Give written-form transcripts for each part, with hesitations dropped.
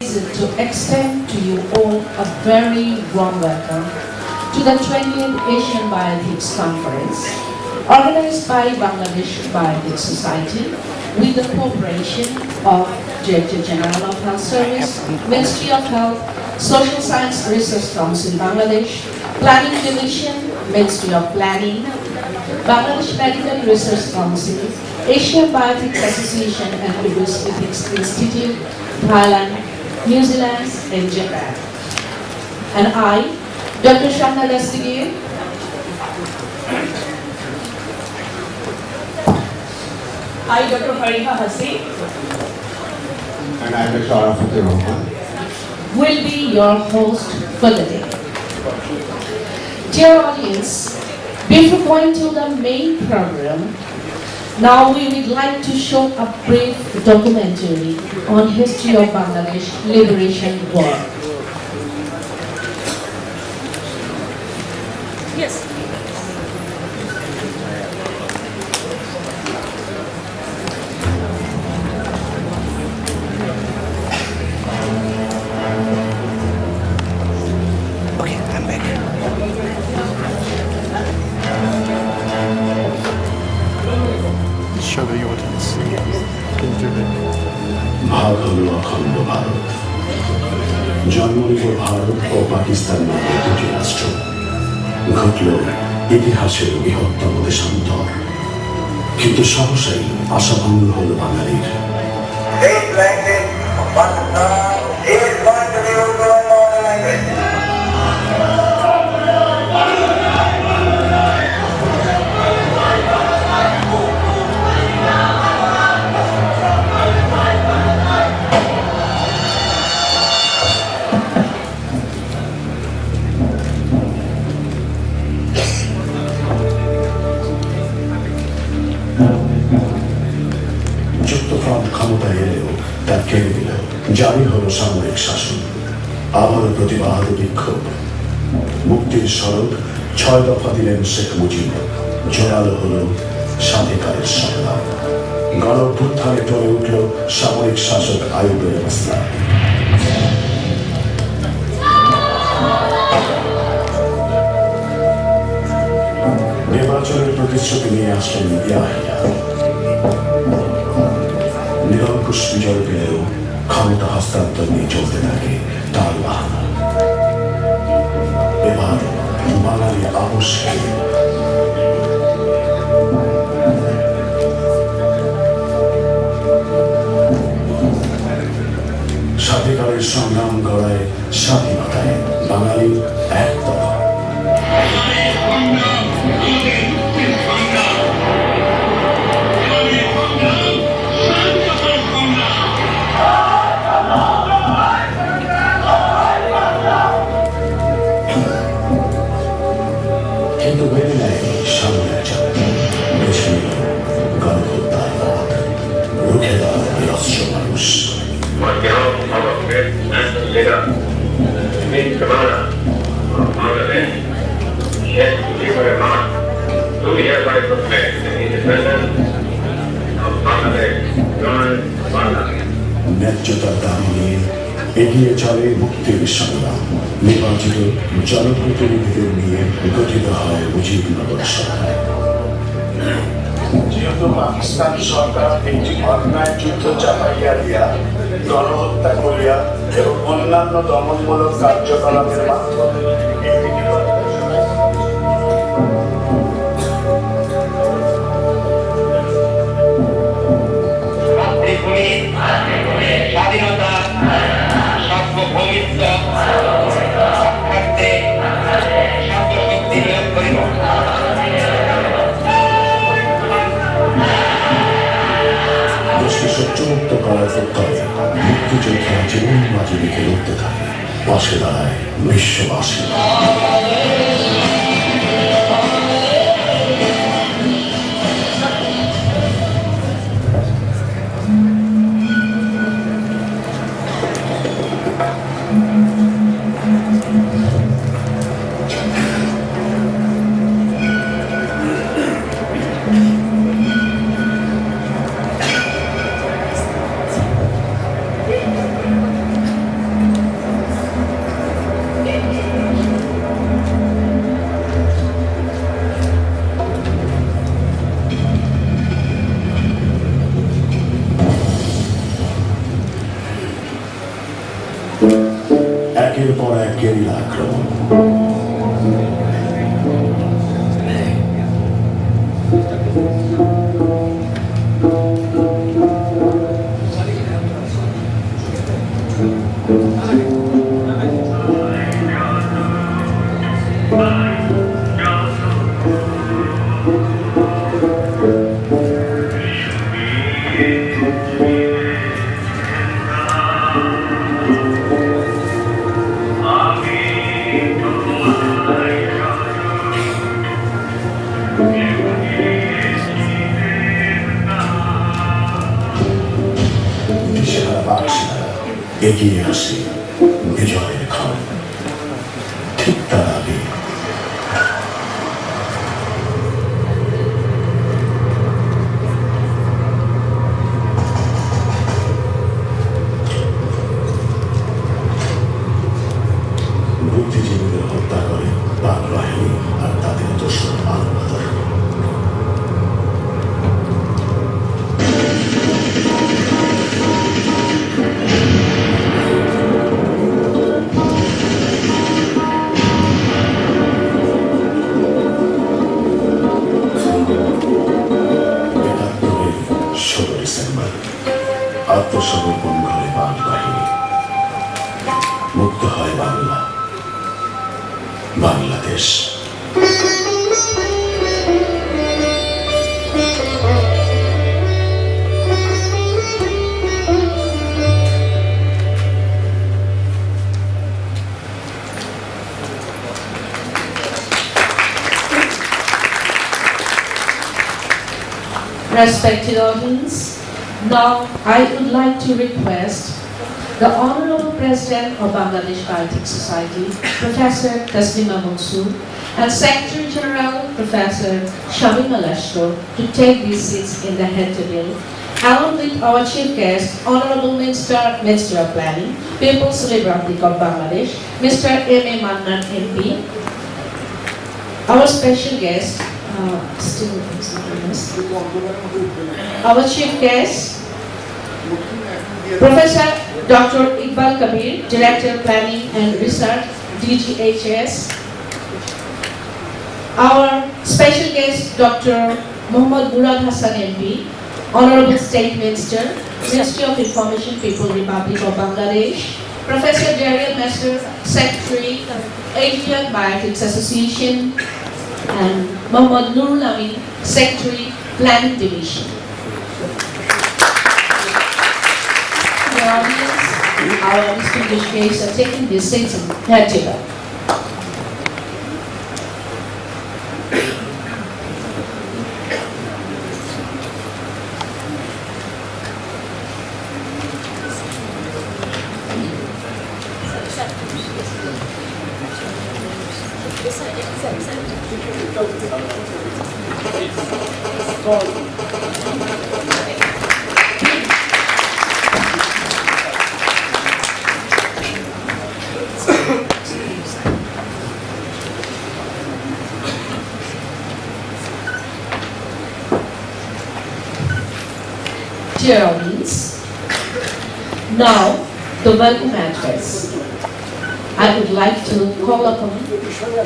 pleased to extend to you all a very warm welcome to the 20th Asian Bioethics Conference, organized by Bangladesh Bioethics Society with the cooperation of Director General of Health Service, Ministry of Health, Social Science Research Council Bangladesh, Planning Division, Ministry of Planning, Bangladesh Medical Research Council, Asian Bioethics Association and Bioethics Institute, Thailand, New Zealand and Japan. And I, Dr. Shamna Dastigir, I, Dr. Fariha Hassi, and I am Dr. Arafat Rahman, will be your host for the day. Dear audience, before going to the main program, now we would like to show a brief documentary on history of Bangladesh Liberation War. yes. Okay, I'm back. Show the audience. Can you do that? Bharat হল অখণ্ড ভারত, জন্ম নিল ভারত ও পাকিস্তান নামে দুটি রাষ্ট্র। ঘটল ইতিহাসের বৃহত্তম দেশান্তর, কিন্তু সহসাই আশাভঙ্গ হল বাঙালির। This language of Pakistan is going to be Urdu and modern language. যুক্তফ্রন্ট ক্ষমতায় এলেও তা কেড়ে দিল, জারি হল সামরিক শাসন। আবারও প্রতিবাদ ও বিক্ষোভ, মুক্তির সড়ক 6 দফা দিলেন শেখ মুজিব, জোরালো হল স্বাধিকারের সংগ্রাম। গণঅভ্যুত্থানে টলে উঠল সামরিক শাসক আইয়ুবের অবস্থা। নির্বাচনের প্রতিশ্রুতি নিয়ে আসলেন ইয়াহিয়া। নিরঙ্কুশ বিজয় পেলেও ক্ষমতা হস্তান্তর নিয়ে চলতে থাকে তার বাহানা। এবার বাঙালি আবশ্যকে স্বাধিকারের সংগ্রাম গড়ায় স্বাধীনতায় বাঙালি একতরফা। কিন্তু বেড়ে নেয় সামনের চাপ, বেছে নিল গণহত্যার পথ, রুখে দেওয়া নিরস্ত্র মানুষ। On behalf of our great national leader, Mr. Kamala of Bangladesh, Sheikh Mujibur Rahman, do hereby proclaim the independence of Bangladesh, joint Bangladesh. ন্যায্যতার দাবি নিয়ে এগিয়ে চলে মুক্তির সংগ্রাম। নির্বাচিত জনপ্রতিনিধিদের নিয়ে গঠিত হয় মুজিবনগর সরকার। যেহেতু পাকিস্তান সরকার একটি অন্যায় যুদ্ধ চাপাইয়া দিয়া, গণহত্যা করিয়া এবং অন্যান্য দমনমূলক কার্যকলাপের মাধ্যমে স্বাধীনতা সার্বভৌমিত্ব রক্ষার্থে সর্বশক্তি নিয়োগ করিব। দেশকে শত্রুমুক্ত করার প্রত্যয়ে মুক্তিযোদ্ধা জীবন মাঝে রেখে লড়তে থাকে, পাশে দাঁড়ায় বিশ্ববাসী। একের পর এক গেরিলা আক্রমণ। দিশেহারা বাক্সিরা এগিয়ে আসে বিজয়ের ক্ষণ। ঠিক তার আগে বুদ্ধিজীবীদের হত্যা করে পাক বাহিনী আর তাদের দোষর মানবতার। আত্মসমর্পণ করে পাক বাহিনী, মুক্ত হয় Bangla, Bangladesh. Respected audience, now I would like to request the Honorable President of Bangladesh Bioethics Society, Professor Taslima Mansoor, and Secretary General Professor Shamima Lashkar to take these seats in the head table, along with our chief guest, Honorable Minister of Planning, People's Republic of Bangladesh, Mr. M.A. Mannan MP, our special guest, our chief guest, Professor Dr. Iqbal Kabir, Director of Planning and Research, DGHS. Our special guest, Dr. Muhammad Murad Hassan MP, Honorable State Minister, Ministry of Information, People's Republic of Bangladesh. Professor Dariel Master, Secretary, Asian Bioethics Association, and Muhammad Nurul Amin, Secretary, Planning Division. The audience, our distinguished guests are taking their seats in head table. Dear audience, now the welcome address. I would like to call upon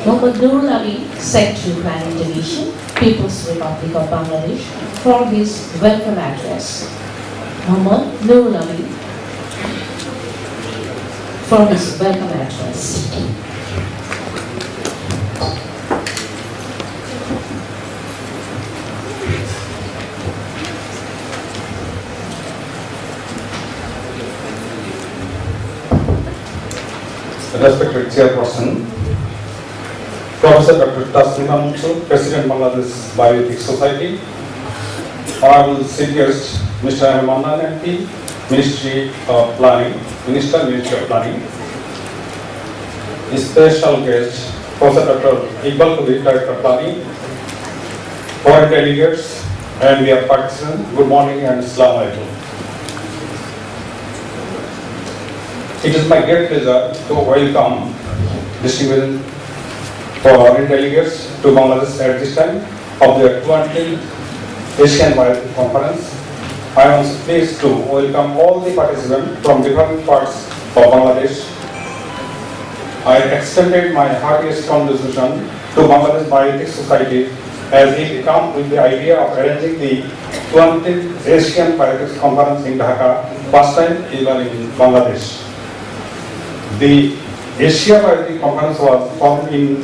Muhammad Nurul Amin, Secretary Planning Division, People's Republic of Bangladesh, for his welcome address. Muhammad Nurul Amin for his welcome address. Respected Chairperson, Professor Dr. Taslima Mansoor, President Bangladesh Bioethics Society, Honorable Chief Guest, Mr. M. Mannan MP, Ministry of Planning, Minister, Ministry of Planning, Special Guest, Professor Dr. Iqbal Kabir, Director of Planning, foreign delegates, and we are participants. Good morning and Assalamu alaikum. It is my great pleasure to welcome distinguished foreign delegates to Bangladesh at this time of the 20th Asian Bioethics Conference. I am pleased to welcome all the participants from different parts of Bangladesh I extended my heartiest congratulations to Bangladesh Bioethics Society as he come with the idea of arranging the 20th Asian Bioethics Conference in Dhaka, first time even in Bangladesh. The Asia Bioethics Conference was formed in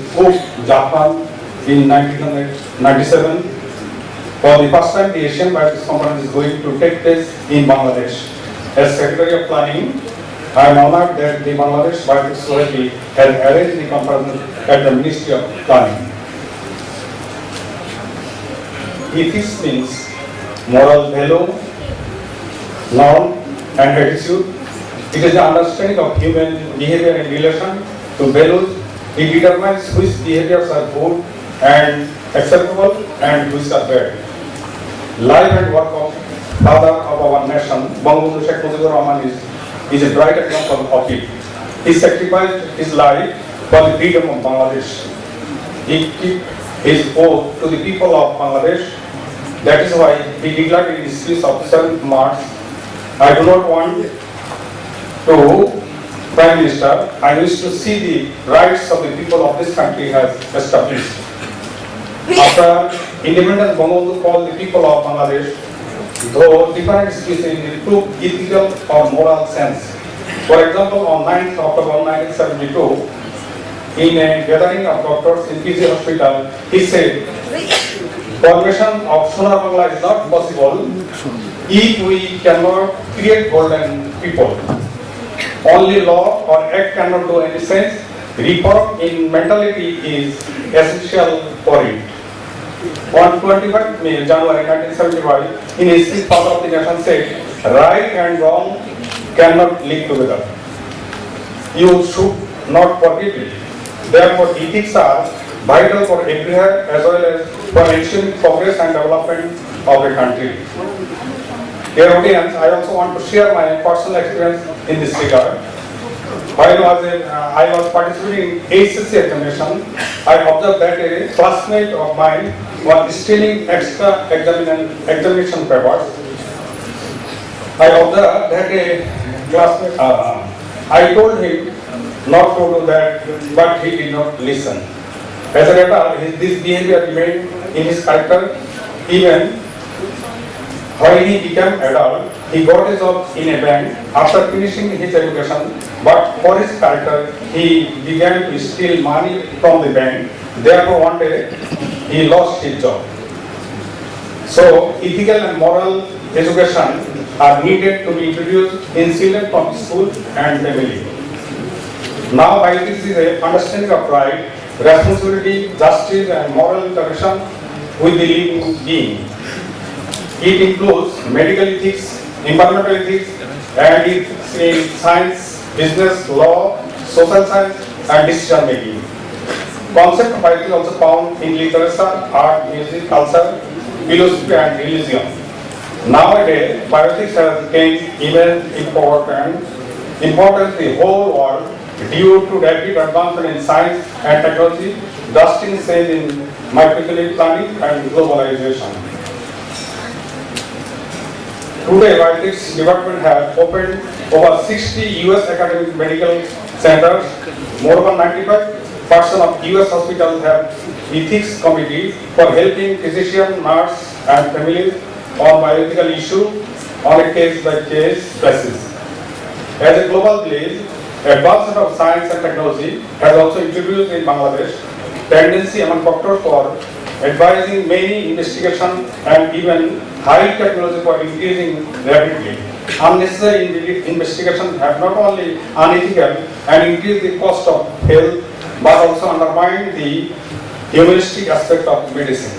Japan in 1997. For the first time, the Asian Bioethics Conference is going to take place in Bangladesh. As Secretary of Planning, I am honored that the Bangladesh Bioethics Society has arranged the conference at the Ministry of Planning. Ethics means moral value, norm, and attitude. It is the understanding of human behavior in relation to values. It determines which behaviors are good and acceptable and which are bad. Life and work of father of our nation, Bangabandhu Sheikh Mujibur Rahman is a bright example of it. He sacrificed his life for the freedom of Bangladesh. He kept his oath to the people of Bangladesh. That is why he declared in his speech of 7th March, I do not want to Prime Minister, I wish to see the rights of the people of this country has established. After independence, Bangabandhu called the people of Bangladesh, though different species in true ethical or moral sense. For example, on 9th October 1972, in a gathering of doctors in PG Hospital, he said, formation of Sonar Bangla is not possible if we cannot create golden people. Only law or act cannot do any sense. Reform in mentality is essential for it. On 25th January 1975, in his speech, Father of the Nation said, right and wrong cannot live together. You should not forget it. Therefore, ethics are vital for everywhere as well as for ensuring progress and development of a country. Dear audience, I also want to share my personal experience in this regard. While I was participating in HSC examination, I observed that a classmate of mine was stealing extra examination papers. I observed that a classmate, I told him not to do that, but he did not listen. As a result, this behavior remained in his character. Even when he became adult, he got a job in a bank after finishing his education, but for his character, he began to steal money from the bank. Therefore, one day, he lost his job. So, ethical and moral education are needed to be introduced in children from school and family. Now, bioethics is an understanding of right, responsibility, justice, and moral interaction with the living being. It includes medical ethics, environmental ethics, and ethics in science, business, law, social science, and decision making. Concept of bioethics also found in literature, art, music, culture, philosophy, and religion. Nowadays, bioethics has gained immense importance in the whole world due to rapid advancement in science and technology, drastic change in microeconomic planning and globalization. Today, bioethics department has opened over 60 US academic medical centers. More than 95% of US hospitals have ethics committees for helping physicians, nurses, and families on bioethical issues on a case-by-case basis. As a global village, advancement of science and technology has also introduced in Bangladesh tendency among doctors for advising many investigation and even high technology for increasing rapidly. Unnecessary investigations have not only unethical and increase the cost of health, but also undermine the humanistic aspect of medicine.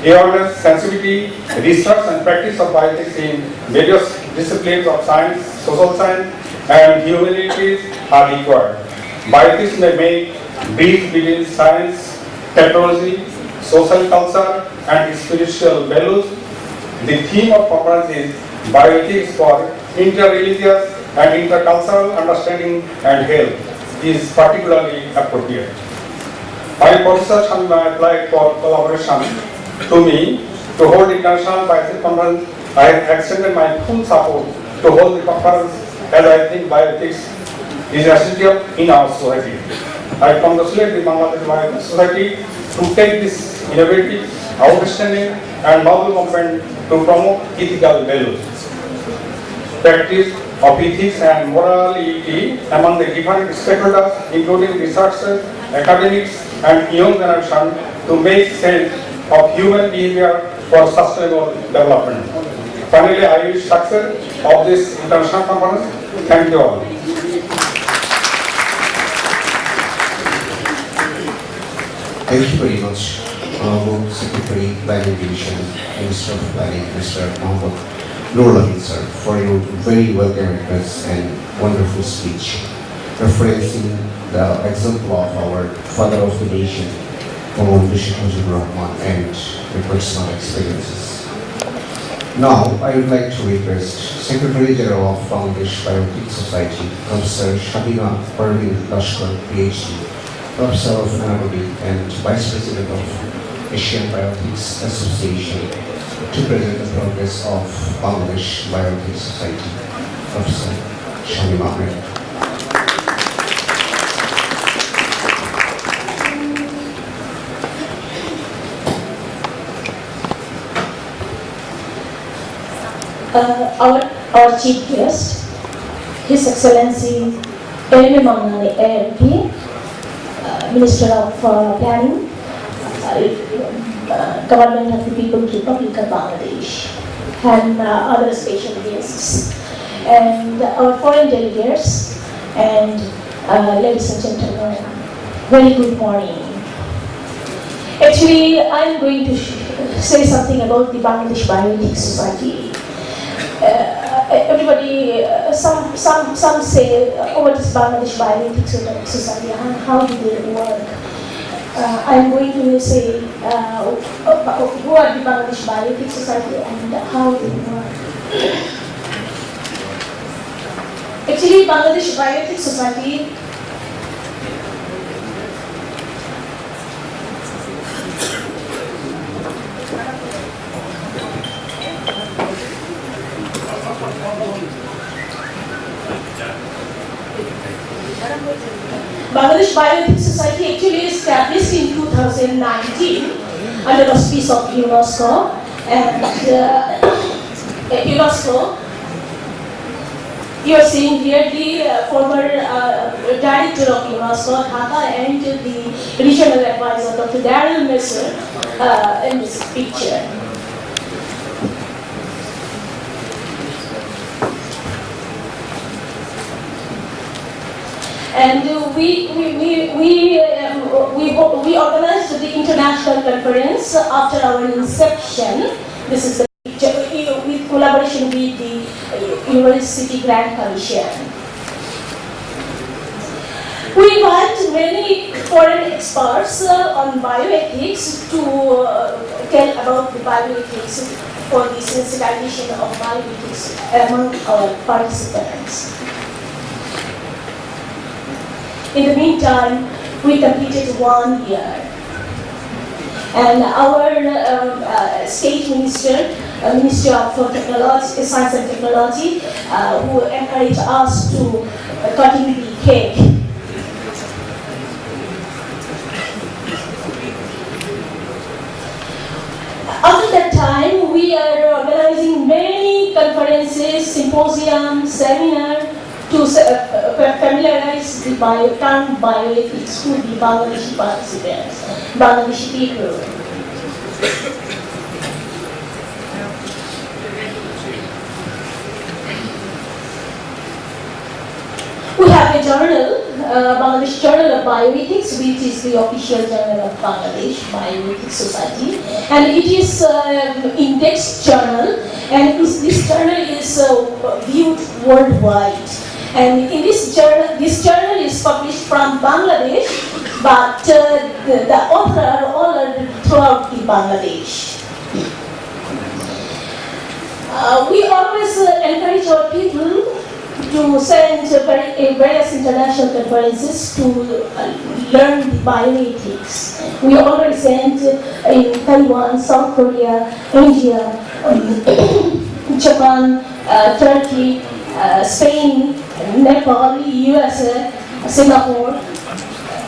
Awareness, sensitivity, research and practice of bioethics in various disciplines of science, social science, and humanities are required. Bioethics may make bridge between science, technology, social culture, and spiritual values. The theme of conference is Bioethics for Inter-Religious and Intercultural Understanding and Health is particularly appropriate. My professor Shamima applied for collaboration to me to hold international bioethics conference. I have extended my full support to hold the conference as I think bioethics is essential in our society. I congratulate the Bangladesh Bioethics Society to take this innovative, outstanding and novel movement to promote ethical values, practice of ethics and morality among the different stakeholders, including researchers, academics, and young generation, to make sense of human behavior for sustainable development. Finally, I wish success of this international conference. Thank you all. Thank you very much, Honorable Secretary, Planning Division, Minister of Planning, Mr. Mohammed Nurul sir, for your very welcome address and wonderful speech, referencing the example of our father of the nation, Muhammad Rahman, and the personal experiences. Now, I would like to request Secretary General of Bangladesh Bioethics Society, Professor Shabina Parveen Lashkar, PhD, Professor of Anatomy and Vice President of Asian Bioethics Association, to present the progress of Bangladesh Bioethics Society. Professor Shabina Parveen. Our chief guest, His Excellency Amy Mangali MP, Minister of Planning, Government of the People's Republic of Bangladesh, and other special guests, and our foreign delegates, and ladies and gentlemen, very good morning. Actually, I'm going to say something about the Bangladesh Bioethics Society. Everybody, some say, what is Bangladesh Bioethics Society and how do they work? I'm going to say who are the Bangladesh Bioethics Society and how they work. Actually, Bangladesh Bioethics Society Bangladesh Bioethics Society actually established in 2019 under the auspice of UNESCO, and UNESCO, you are seeing here the former director of UNESCO, Dhaka, and the regional advisor, Dr. Daryl Messer, in this picture. And we organized the international conference after our inception. This is the picture with collaboration with the University Grand Commission. We invite many foreign experts on bioethics to tell about the bioethics for the sensitization of bioethics among our participants. In the meantime, we completed 1 year. And our State Minister, Minister of Technology, Science and Technology, who encouraged us to cutting the cake. After that time, we are organizing many conferences, symposiums, seminars, to familiarize the term bioethics to the Bangladeshi participants, Bangladeshi people. We have a journal, Bangladesh Journal of Bioethics, which is the official journal of Bangladesh Bioethics Society, and it is indexed journal, and this journal is viewed worldwide. And in this journal is published from Bangladesh, but the author are all throughout the Bangladesh. We always encourage our people to send various international conferences to learn the bioethics. We already sent in Taiwan, South Korea, India, Japan, Turkey, Spain, Nepal, USA, Singapore,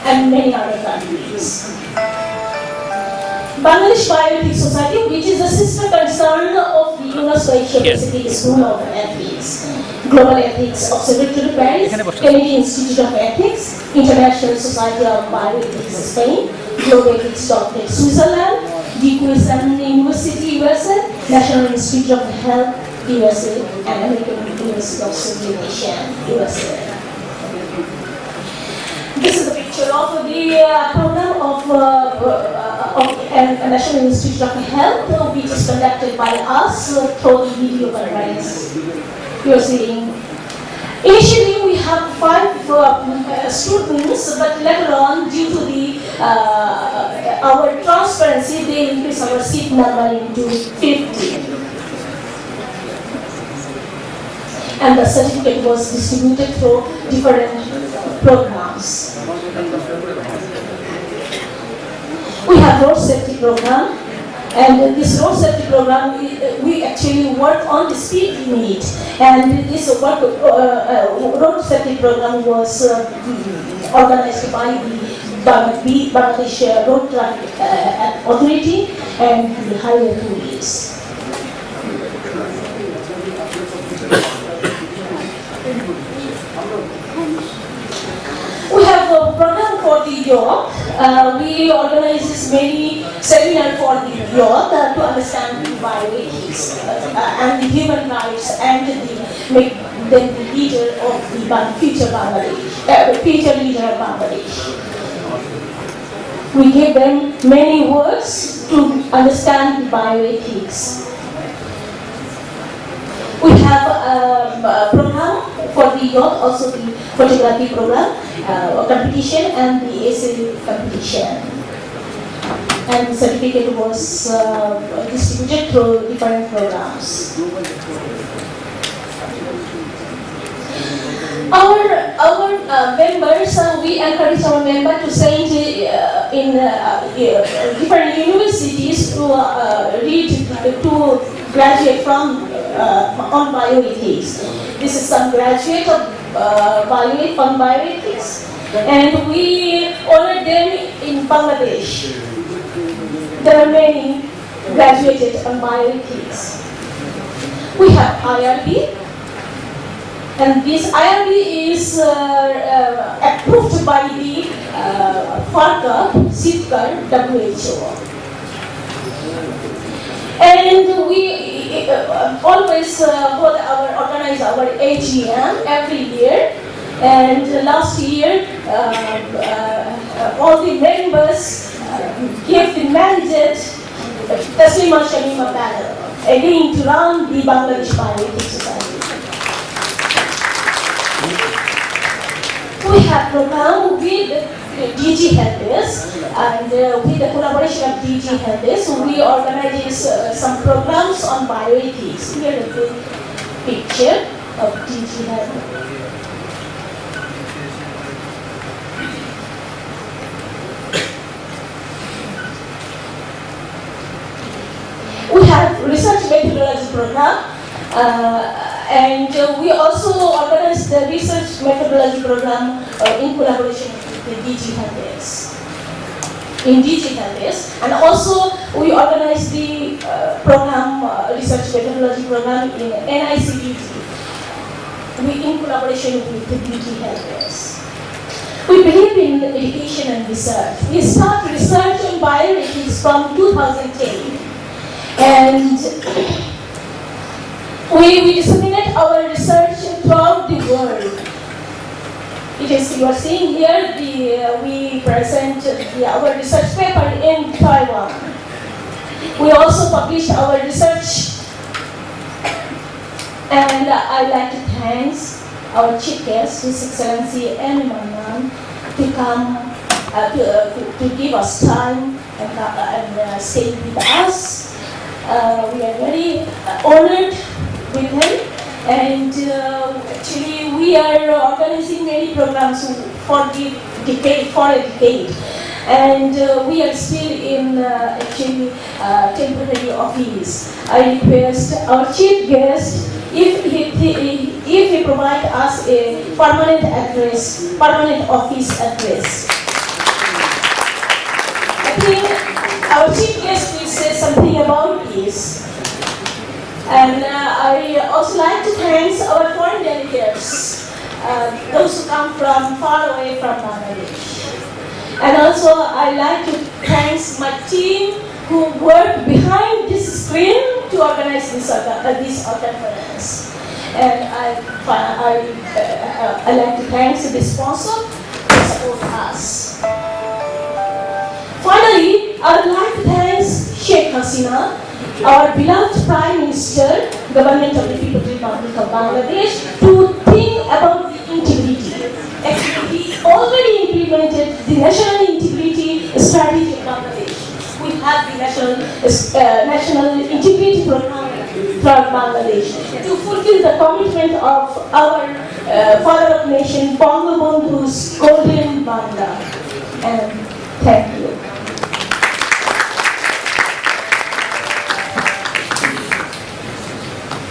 and many other countries. Bangladesh Bioethics Society, which is the sister concern of the UNESCO Asia Pacific School of Ethics, Global Ethics Observatory Paris, Canadian Institute of Ethics, International Society of Bioethics Spain, Global Ethics Doctorate Switzerland, DQSM University USA, National Institute of Health USA, and American University of Civilization USA. This is a picture of the program of National Institute of Health, which is conducted by us through the video conference. You are seeing. Initially, we have 5 students, but later on, due to the our transparency, they increase our seat number into 50. And the certificate was distributed through different programs. We have road safety program, and this road safety program we actually work on the speed limit, and this road safety program was organized by the Bangladesh Road Traffic Authority and the Highway Police. We have a program for the youth. We organize many seminars for the youth to understand the bioethics and the human rights and make them the leader of the future Bangladesh, future leader of Bangladesh. We give them many words to understand the bioethics. We have a program for the youth, also the photography program, competition and the essay competition. And the certificate was distributed through different programs. Our members, we encourage our members to send in different universities to graduate from on bioethics. This is some graduate of bioethics, and we honor them in Bangladesh. There are many graduated on bioethics. We have IRB, and this IRB is approved by the FARCA, WHO. And we always organize our AGM every year. And last year, all the members gave the mandate Taslima Shamima panel again to run the Bangladesh Bioethics Society. We have program with DG Helpdesk, and with the collaboration of DG Helpdesk, we organize some programs on bioethics. Here is the picture of DG Helpdesk. We have research methodology program, and we also organize the research methodology program in collaboration with the DG Helpdesk. In DG Helpdesk, and also we organize the program research methodology program in NICDT. We in collaboration with the DG Helpdesk. We believe in education and research. We start research on bioethics from 2010. And we disseminate our research throughout the world. It is, you are seeing here, we present our research paper in Taiwan. We also published our research, and I'd like to thank our chief guest, His Excellency M. Manan, to come to give us time and stay with us. We are very honored with him, and actually we are organizing many programs for a decade, and we are still in actually temporary office. I request our chief guest, if if he provide us a permanent address, permanent office address. I think our chief guest will say something about this. And I also like to thank our foreign delegates, those who come from far away from Bangladesh. And also I like to thank my team who worked behind this screen to organize this conference. And I like to thank the sponsor who support us. Finally, I would like to thank Sheikh Hasina, our beloved Prime Minister, Government of the People's Republic of Bangladesh, to think about the integrity. Actually, he already implemented the National Integrity Strategy of Bangladesh. We have the National Integrity Program from Bangladesh to fulfill the commitment of our father of nation, Bangabandhu's Golden Bangla. And thank you.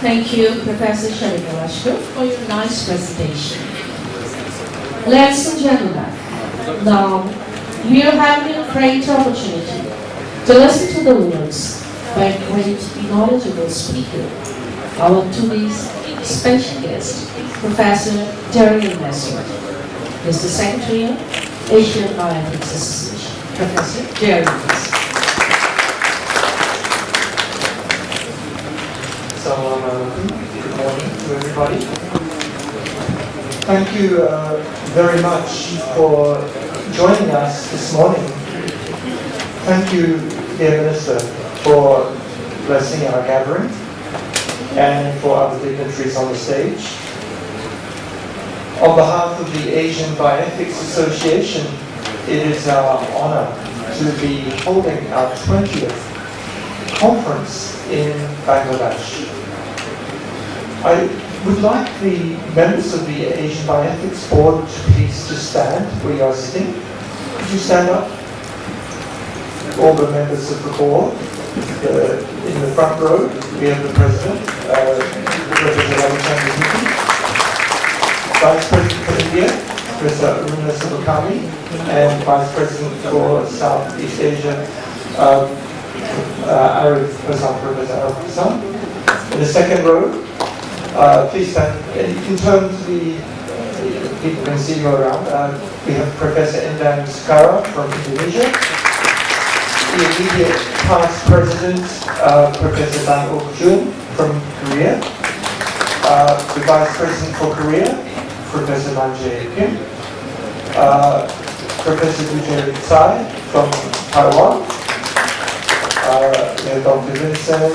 Thank you, Professor Sharika Rashko, for your nice presentation. Ladies and gentlemen, now we are having a great opportunity to listen to the words by a great knowledgeable speaker, our today's special guest, Professor Darian Messer, Mr. Secretary of Asian Bioethics Association. Professor Darian Messer. So, good morning to everybody. Thank you very much for joining us this morning. Thank you, dear Minister, for blessing our gathering and for other dignitaries on the stage. On behalf of the Asian Bioethics Association, it is our honor to be holding our 20th conference in Bangladesh. I would like the members of the Asian Bioethics Board to please just stand where you are sitting. Could you stand up? All the members of the board. In the front row, we have the President, Vice President for India, Mr. Aruna Subakami, and Vice President for Southeast Asia, Arif Hassan, Professor Arif Hassan. In the second row, please stand. You can turn to the people can see you around. We have Professor Endang Skara from Indonesia. The immediate past president, Professor Ban Ok-jun from Korea. The Vice President for Korea, Professor Man Jae-kim. Professor Vijay Tsai from Taiwan. We have Dr. Vincent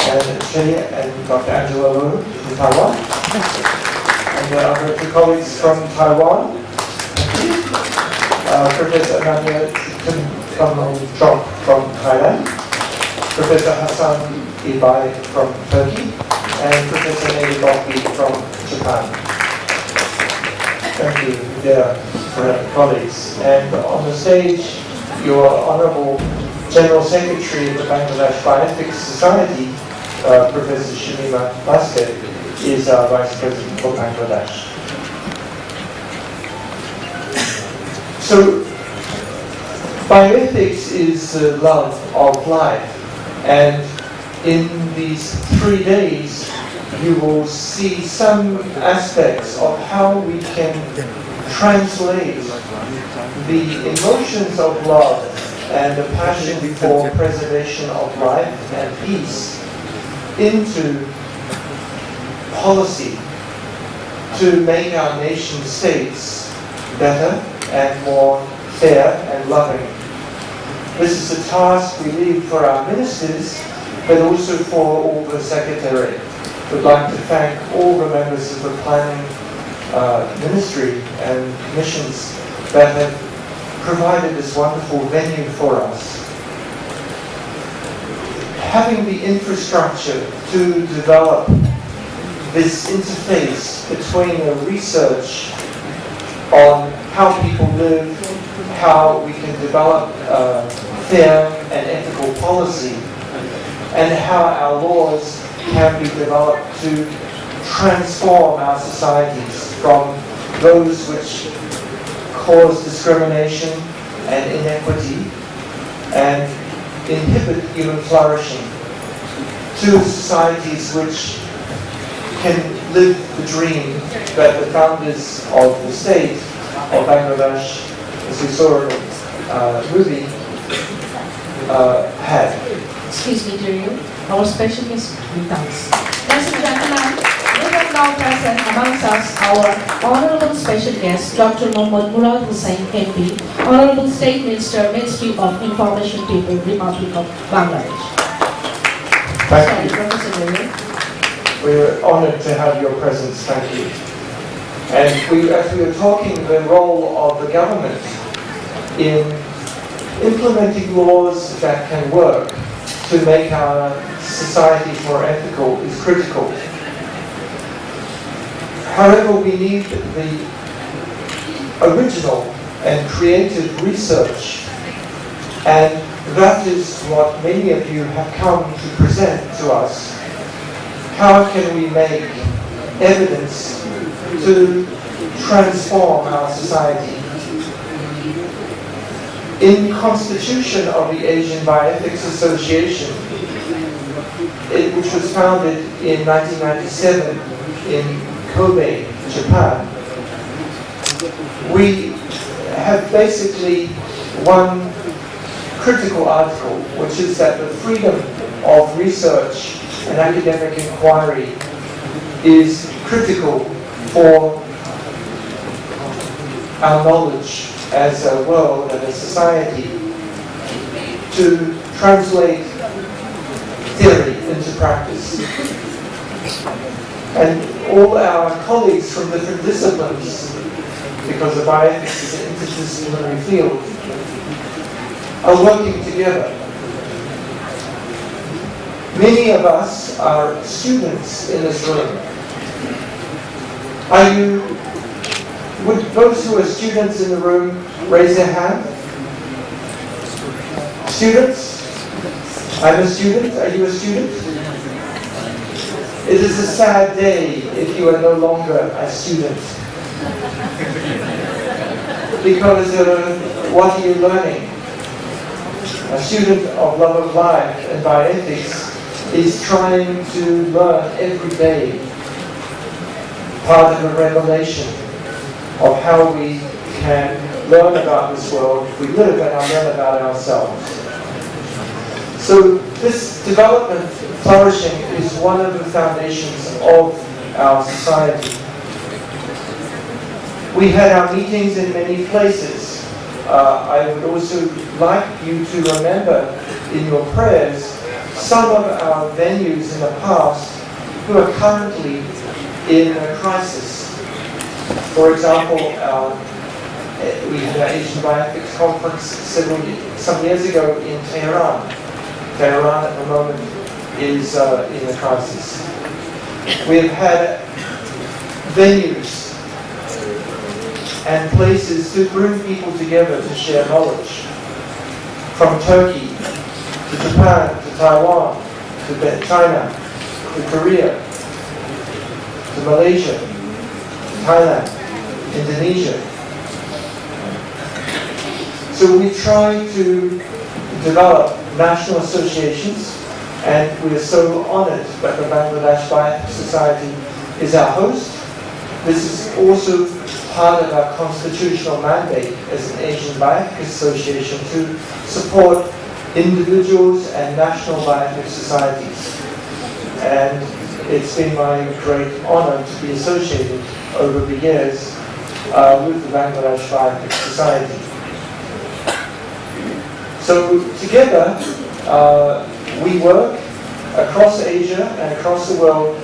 and Shea and Dr. Angela Lo from Taiwan. And our director colleagues from Taiwan. Professor Ananya Chok from Thailand. Professor Hassan Ibai from Turkey. And Professor Neri Bokki from Japan. Thank you, dear colleagues. And on the stage, your Honorable General Secretary of the Bangladesh Bioethics Society, Professor Shamima Basket, is our Vice President for Bangladesh. So, bioethics is the love of life, and in these 3 days, you will see some aspects of how we can translate the emotions of love and the passion for preservation of life and peace into policy to make our nation states better and more fair and loving. This is a task we leave for our ministers, but also for all the secretariat. We'd like to thank all the members of the planning ministry and commissions that have provided this wonderful venue for us. Having the infrastructure to develop this interface between the research on how people live, how we can develop fair and ethical policy, and how our laws can be developed to transform our societies from those which cause discrimination and inequity and inhibit human flourishing to societies which can live the dream that the founders of the state of Bangladesh, as we saw in the movie, had. Excuse me, dear. Our special guest returns. Ladies and gentlemen, we have now present amongst us our Honorable Special Guest, Dr. Mohammad Murad Hussain MP, Honorable State Minister, Ministry of Information People, Republic of Bangladesh. Sorry, Professor Devi. We're honored to have your presence, thank you. And as we were talking, the role of the government in implementing laws that can work to make our societies more ethical is critical. However, we need the original and creative research, and that is what many of you have come to present to us. How can we make evidence to transform our society? In the constitution of the Asian Bioethics Association, which was founded in 1997 in Kobe, Japan, we have basically one critical article, which is that the freedom of research and academic inquiry is critical for our knowledge as a world and a society to translate theory into practice. And all our colleagues from different disciplines, because the bioethics is an interdisciplinary field, are working together. Many of us are students in this room. Would those who are students in the room raise their hand? Students? I'm a student. Are you a student? It is a sad day if you are no longer a student. Because what are you learning? A student of love of life and bioethics is trying to learn every day part of a revelation of how we can learn about this world, we live and learn about ourselves. So this development, flourishing, is one of the foundations of our society. We had our meetings in many places. I would also like you to remember in your prayers some of our venues in the past who are currently in a crisis. For example, we had an Asian Bioethics conference some years ago in Tehran. Tehran at the moment is in a crisis. We have had venues and places to bring people together to share knowledge. From Turkey to Japan to Taiwan to China to Korea to Malaysia, Thailand, Indonesia. So we try to develop national associations, and we are so honored that the Bangladesh Bioethics Society is our host. This is also part of our constitutional mandate as an Asian Bioethics Association to support individuals and national bioethics societies. And it's been my great honor to be associated over the years with the Bangladesh Bioethics Society. So together, we work across Asia and across the world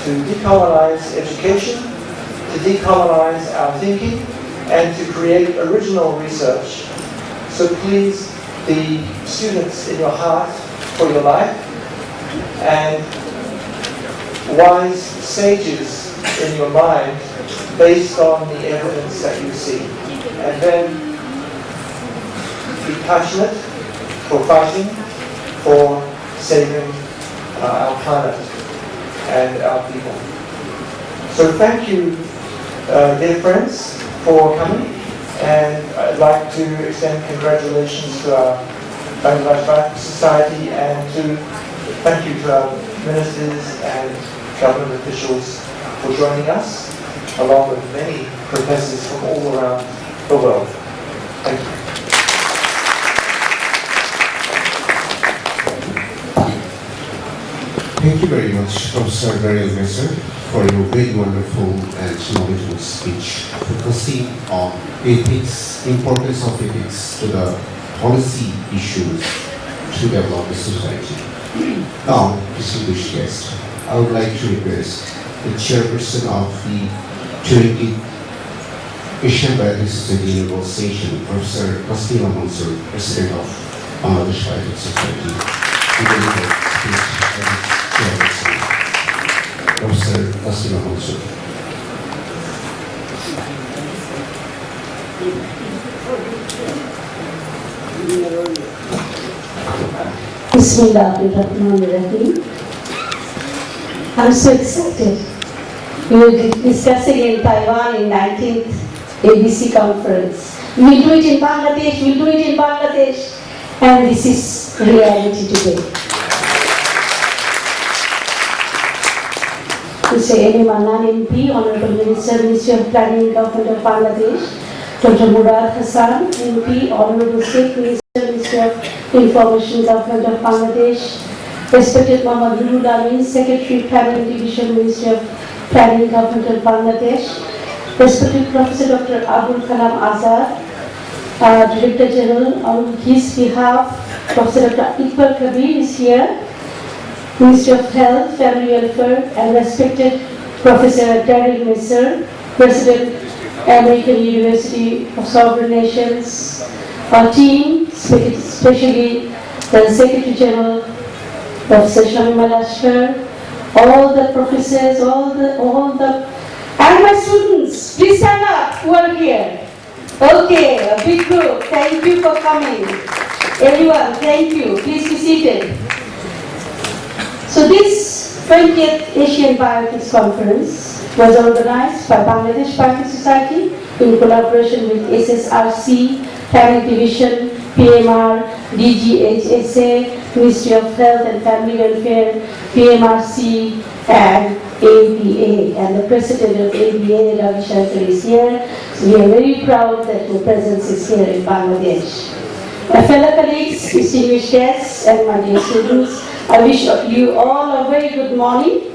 to decolonize education, to decolonize our thinking, and to create original research. So please be students in your heart for your life, and wise sages in your mind based on the evidence that you see. And then be passionate for fighting for saving our planet and our people. So thank you, dear friends, for coming, and I'd like to extend congratulations to our Bangladesh Bioethics Society, and thank you to our ministers and government officials for joining us, along with many professors from all around the world. Thank you. Thank you very much, Professor Daryl Messer, for your very wonderful and knowledgeable speech focusing on ethics, importance of ethics to the policy issues to develop the society. Now, distinguished guests, I would like to request the chairperson of the 20th Asian Bioethics Society Annual Session, Professor Castilla Mansur, President of Bangladesh Bioethics Society, to deliver speech as chairperson. Professor Castilla Mansur. Bismillahirrahmanirrahim. I'm so excited. We were discussing in Taiwan in 19th ABC conference. We'll do it in Bangladesh, we'll do it in Bangladesh. And this is reality today. Mr. A.M. Annan MP, Honorable Minister, Ministry of Planning, Government of Bangladesh. Dr. Murad Hassan, MP, Honorable State Minister, Ministry of Information, Government of Bangladesh. Respected Muhammad Nurul Amin, Secretary, Planning Division, Ministry of Planning, Government of Bangladesh. Respected Professor Dr. Abul Kalam Azad, Director General, on his behalf, Professor Dr. Iqbal Kabir is here, Ministry of Health, Family Welfare, and respected Professor Daryl Messer, President, American University of Sovereign Nations, our team, especially the Secretary General, Professor Shamima Lashkar, all the professors, and my students, please stand up who are here. Okay, a big group, thank you for coming. Everyone, thank you, please be seated. So this 20th Asian Bioethics Conference was organized by Bangladesh Bioethics Society in collaboration with SSRC, Planning Division, PMR, DGHSA, Ministry of Health and Family Welfare, PMRC, and ABA. And the President of ABA, Ravi Shankar, is here. So we are very proud that your presence is here in Bangladesh. My fellow colleagues, distinguished guests, and my dear students, I wish you all a very good morning,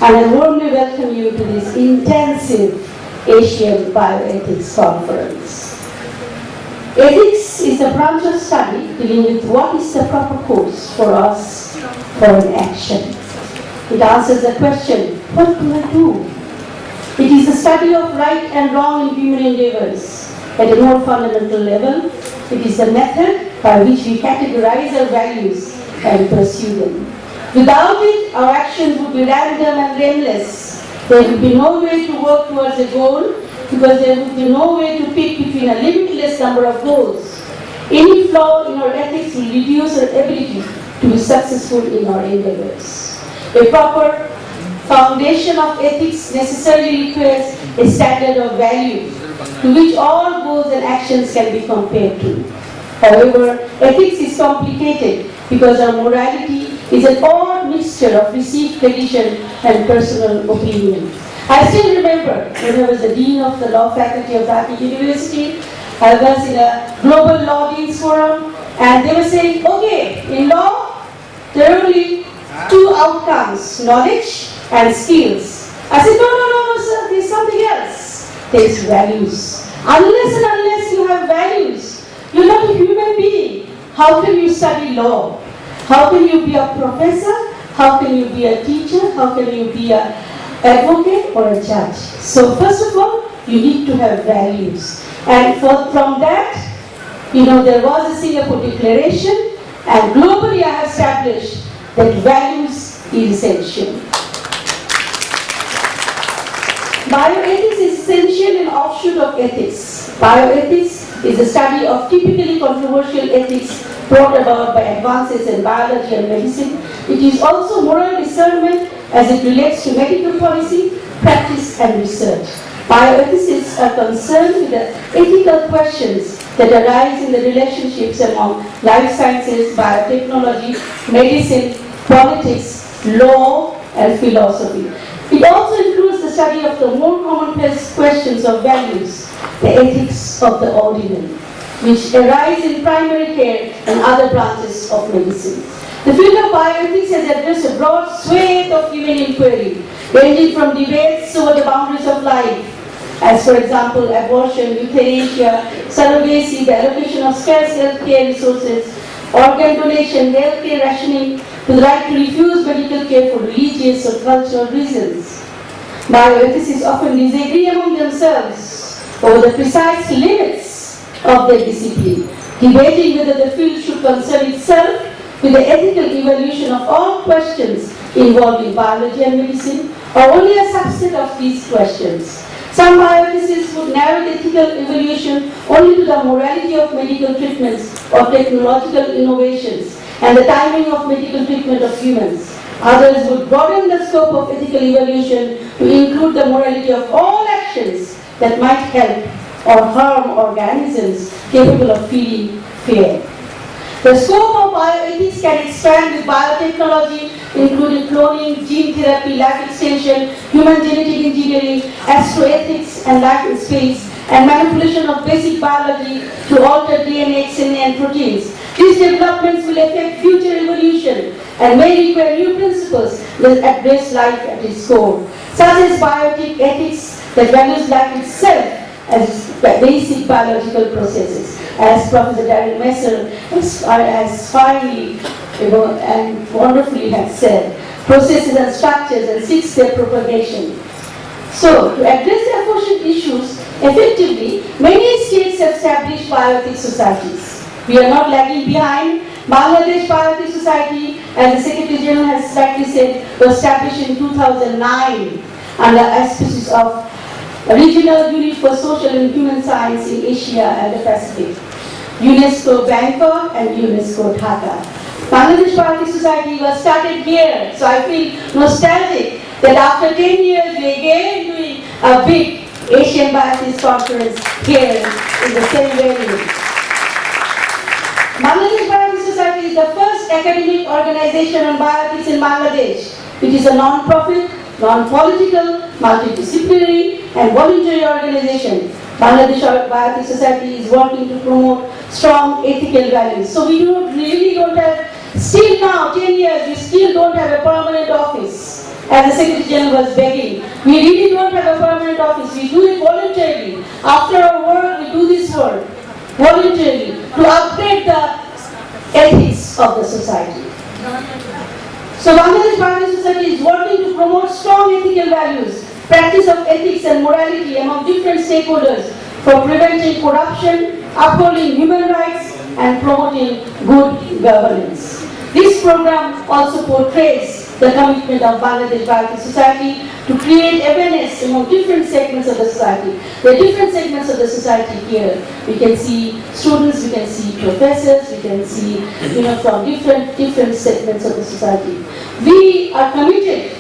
and I warmly welcome you to this intensive Asian Bioethics Conference. Ethics is a branch of study dealing with what is the proper course for us for an action. It answers the question, what do I do? It is the study of right and wrong in human endeavors at a more fundamental level. It is the method by which we categorize our values and pursue them. Without it, our actions would be random and aimless. There would be no way to work towards a goal, because there would be no way to pick between a limitless number of goals. Any flaw in our ethics will reduce our ability to be successful in our endeavors. A proper foundation of ethics necessarily requires a standard of value to which all goals and actions can be compared to. However, ethics is complicated because our morality is an odd mixture of received tradition and personal opinion. I still remember when I was the Dean of the Law Faculty of Dhaka University, I was in a global law deans forum, and they were saying, okay, in law, there are only two outcomes, knowledge and skills. I said, no, sir, there's something else. There's values. Unless you have values, you're not a human being. How can you study law? How can you be a professor? How can you be a teacher? How can you be an advocate or a judge? So first of all, you need to have values. And from that, there was a Singapore Declaration, and globally I have established that values is essential. Bioethics is essential and offshoot of ethics. Bioethics is the study of typically controversial ethics brought about by advances in biology and medicine. It is also moral discernment as it relates to medical policy, practice and research. Bioethicists are concerned with the ethical questions that arise in the relationships among life sciences, biotechnology, medicine, politics, law, and philosophy. It also includes the study of the more commonplace questions of values, the ethics of the ordinary, which arise in primary care and other branches of medicine. The field of bioethics has addressed a broad swathe of human inquiry, ranging from debates over the boundaries of life, as for example abortion, euthanasia, surrogacy, the allocation of scarce healthcare resources, organ donation, healthcare rationing, to the right to refuse medical care for religious or cultural reasons. Bioethicists often disagree among themselves over the precise limits of their discipline, debating whether the field should concern itself with the ethical evaluation of all questions involving biology and medicine, or only a subset of these questions. Some bioethicists would narrow the ethical evaluation only to the morality of medical treatments or technological innovations and the timing of medical treatment of humans. Others would broaden the scope of ethical evaluation to include the morality of all actions that might help or harm organisms capable of feeling fear. The scope of bioethics can expand with biotechnology, including cloning, gene therapy, life extension, human genetic engineering, astroethics and life in space, and manipulation of basic biology to alter DNA, XNA, and proteins. These developments will affect future evolution and may require new principles that address life at its core, such as biotic ethics that values life itself as basic biological processes. As Professor Darren Messer has finely and wonderfully has said, processes and structures and six-step propagation. So, to address the aforementioned issues effectively, many states have established bioethics societies. We are not lagging behind. Bangladesh Bioethics Society, as the Secretary General has rightly said, was established in 2009 under auspices of a regional unit for social and human science in Asia and the Pacific, UNESCO Bangkok and UNESCO Dhaka. Bangladesh Bioethics Society was started here, so I feel nostalgic that after 10 years we are again doing a big Asian Bioethics conference here in the same venue. Bangladesh Bioethics Society is the first academic organization on bioethics in Bangladesh. It is a non-profit, non-political, multidisciplinary and voluntary organization. Bangladesh Bioethics Society is working to promote strong ethical values. So we really don't have, still now, 10 years, we still don't have a permanent office. As the Secretary General was begging, we really don't have a permanent office. We do it voluntarily. After our work, we do this work voluntarily to upgrade the ethics of the society. So Bangladesh Bioethics Society is working to promote strong ethical values, practice of ethics and morality among different stakeholders for preventing corruption, upholding human rights, and promoting good governance. This program also portrays the commitment of Bangladesh Bioethics Society to create awareness among different segments of the society. There are different segments of the society here. We can see students, we can see professors, we can see, from different segments of the society. We are committed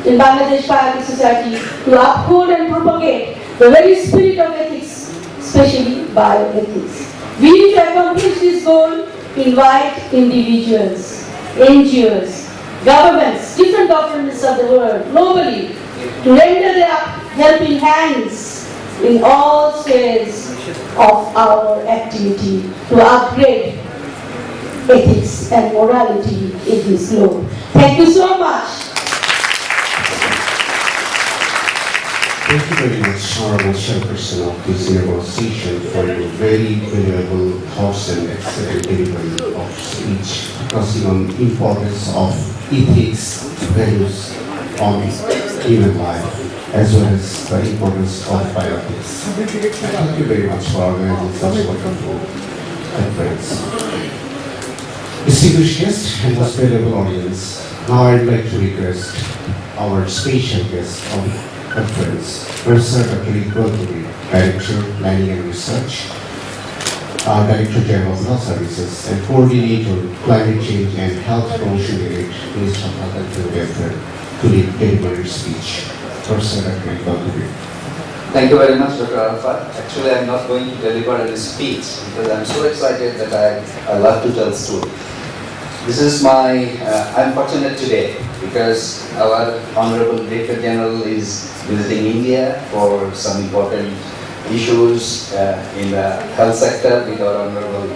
in Bangladesh Bioethics Society to uphold and propagate the very spirit of ethics, especially bioethics. We need to accomplish this goal, invite individuals, NGOs, governments, different governments of the world, globally, to render their helping hands in all spheres of our activity to upgrade ethics and morality in this globe. Thank you so much. Thank you very much, Honorable Chairperson of this organization, for your very valuable thoughts and excellent delivery of speech, discussing on the importance of ethics, values on human life, as well as the importance of bioethics. Thank you very much for organizing such wonderful conference. Distinguished guests and most valuable audience, now I'd like to request our special guest of the conference, Professor Dr. Iqbal, Director, Planning and Research, Director General of Health Services, and Coordinator, Climate Change and Health Promotion Unit, Minister of Health and Welfare, to deliver his speech. Professor Dr. Iqbal. Thank you very much, Dr. Arafat. Actually, I'm not going to deliver any speech because I'm so excited that I love to tell stories. This is I'm fortunate today because our Honorable Director General is visiting India for some important issues in the health sector with our Honorable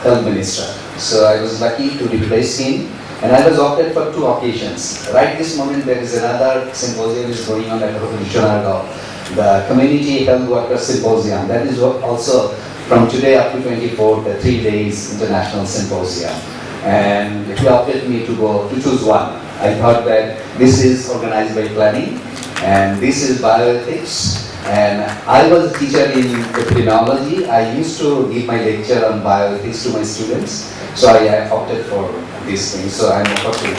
Health Minister. So I was lucky to replace him. And I was opted for 2 occasions. Right this moment, there is another symposium is going on at Vishwanagar, the Community Health Workers Symposium. That is also from today up to 24th, the 3 days international symposium. And he opted me to choose one. I thought that this is organized by planning, and this is bioethics. And I was a teacher in epidemiology. I used to give my lecture on bioethics to my students. So I opted for these things. So I'm fortunate.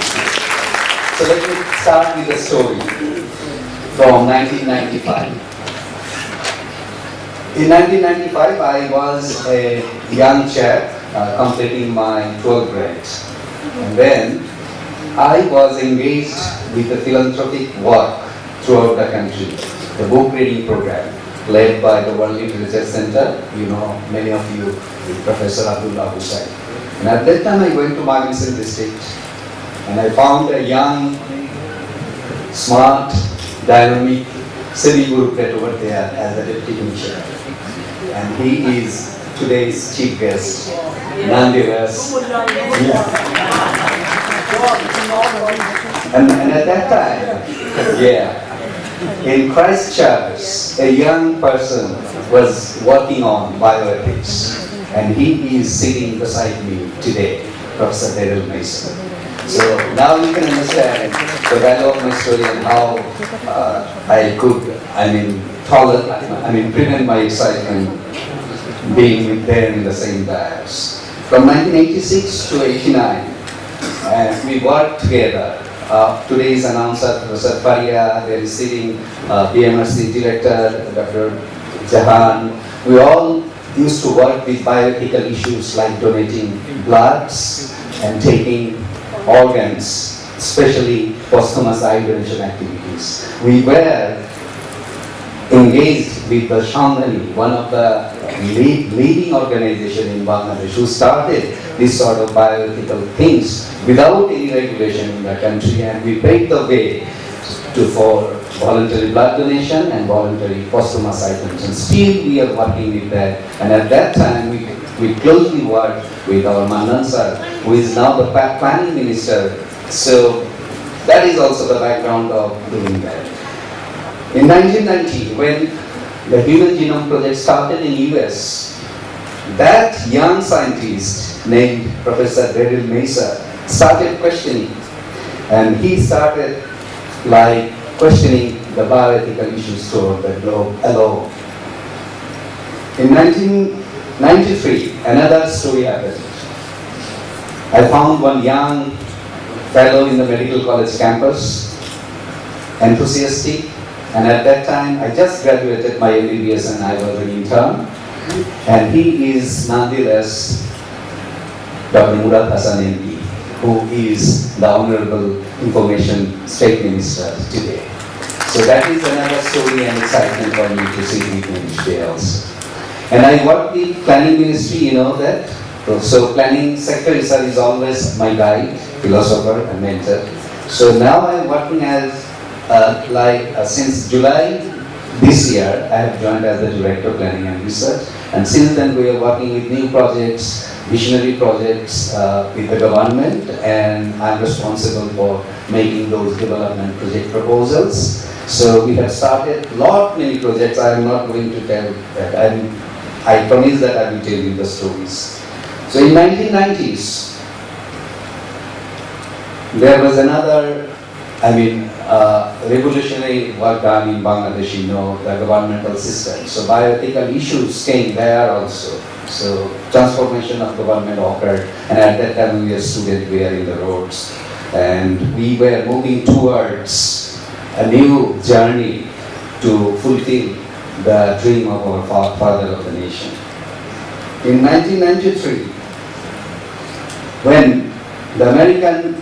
So let me start with a story from 1995. In 1995, I was a young chap completing my 12th grade. And then I was engaged with the philanthropic work throughout the country. The book reading program led by the World Literature Center, you know, many of you, Professor Abdullah Hussain. And at that time I went to Magnusson district and I found a young, smart, dynamic Sri Gurukhet over there as the deputy commissioner. And he is today's chief guest, nonetheless. And at that time, in Christchurch, a young person was working on bioethics, and he is sitting beside me today, Professor Daryl Mason. So now you can understand the value of my story and how I could, prevent my excitement being with them in the same dais. From 1986 to 89, we worked together. Today's announcer, Professor Faria, there is sitting BMRC Director, Dr. Jahan. We all used to work with bioethical issues like donating bloods and taking organs, especially posthumous eye donation activities. We were engaged with the Shandani, one of the leading organizations in Bangladesh, who started this sort of bioethical things without any regulation in the country, and we paved the way for voluntary blood donation and voluntary posthumous eye donation. Still we are working with that, and at that time we closely worked with our Manan sir, who is now the planning minister. So that is also the background of doing that. In 1990, when the Human Genome Project started in US, that young scientist named Professor Daryl Mason started questioning, and he started questioning the bioethical issues throughout the globe alone. In 1993, another story happened. I found one young fellow in the medical college campus, enthusiastic, and at that time I just graduated my MBBS and I was an intern, and he is nonetheless Dr. Murad Hassan MP, who is the Honorable Information State Minister today. So that is another story and excitement for me to see with him today also. And I work with planning ministry, you know that. So planning secretary sir is always my guide, philosopher and mentor. So now I am working as since July this year, I have joined as the Director of Planning and Research, and since then we are working with new projects, visionary projects with the government, and I'm responsible for making those development project proposals. So we have started many projects. I am not going to tell that. I promise that I will tell you the stories. So in 1990s, there was another, revolutionary work done in Bangladesh, you know, the governmental system. So bioethical issues came there also. So transformation of government occurred, and at that time we were students, we were in the roads, and we were moving towards a new journey to fulfill the dream of our father of the nation. In 1993, when the Americans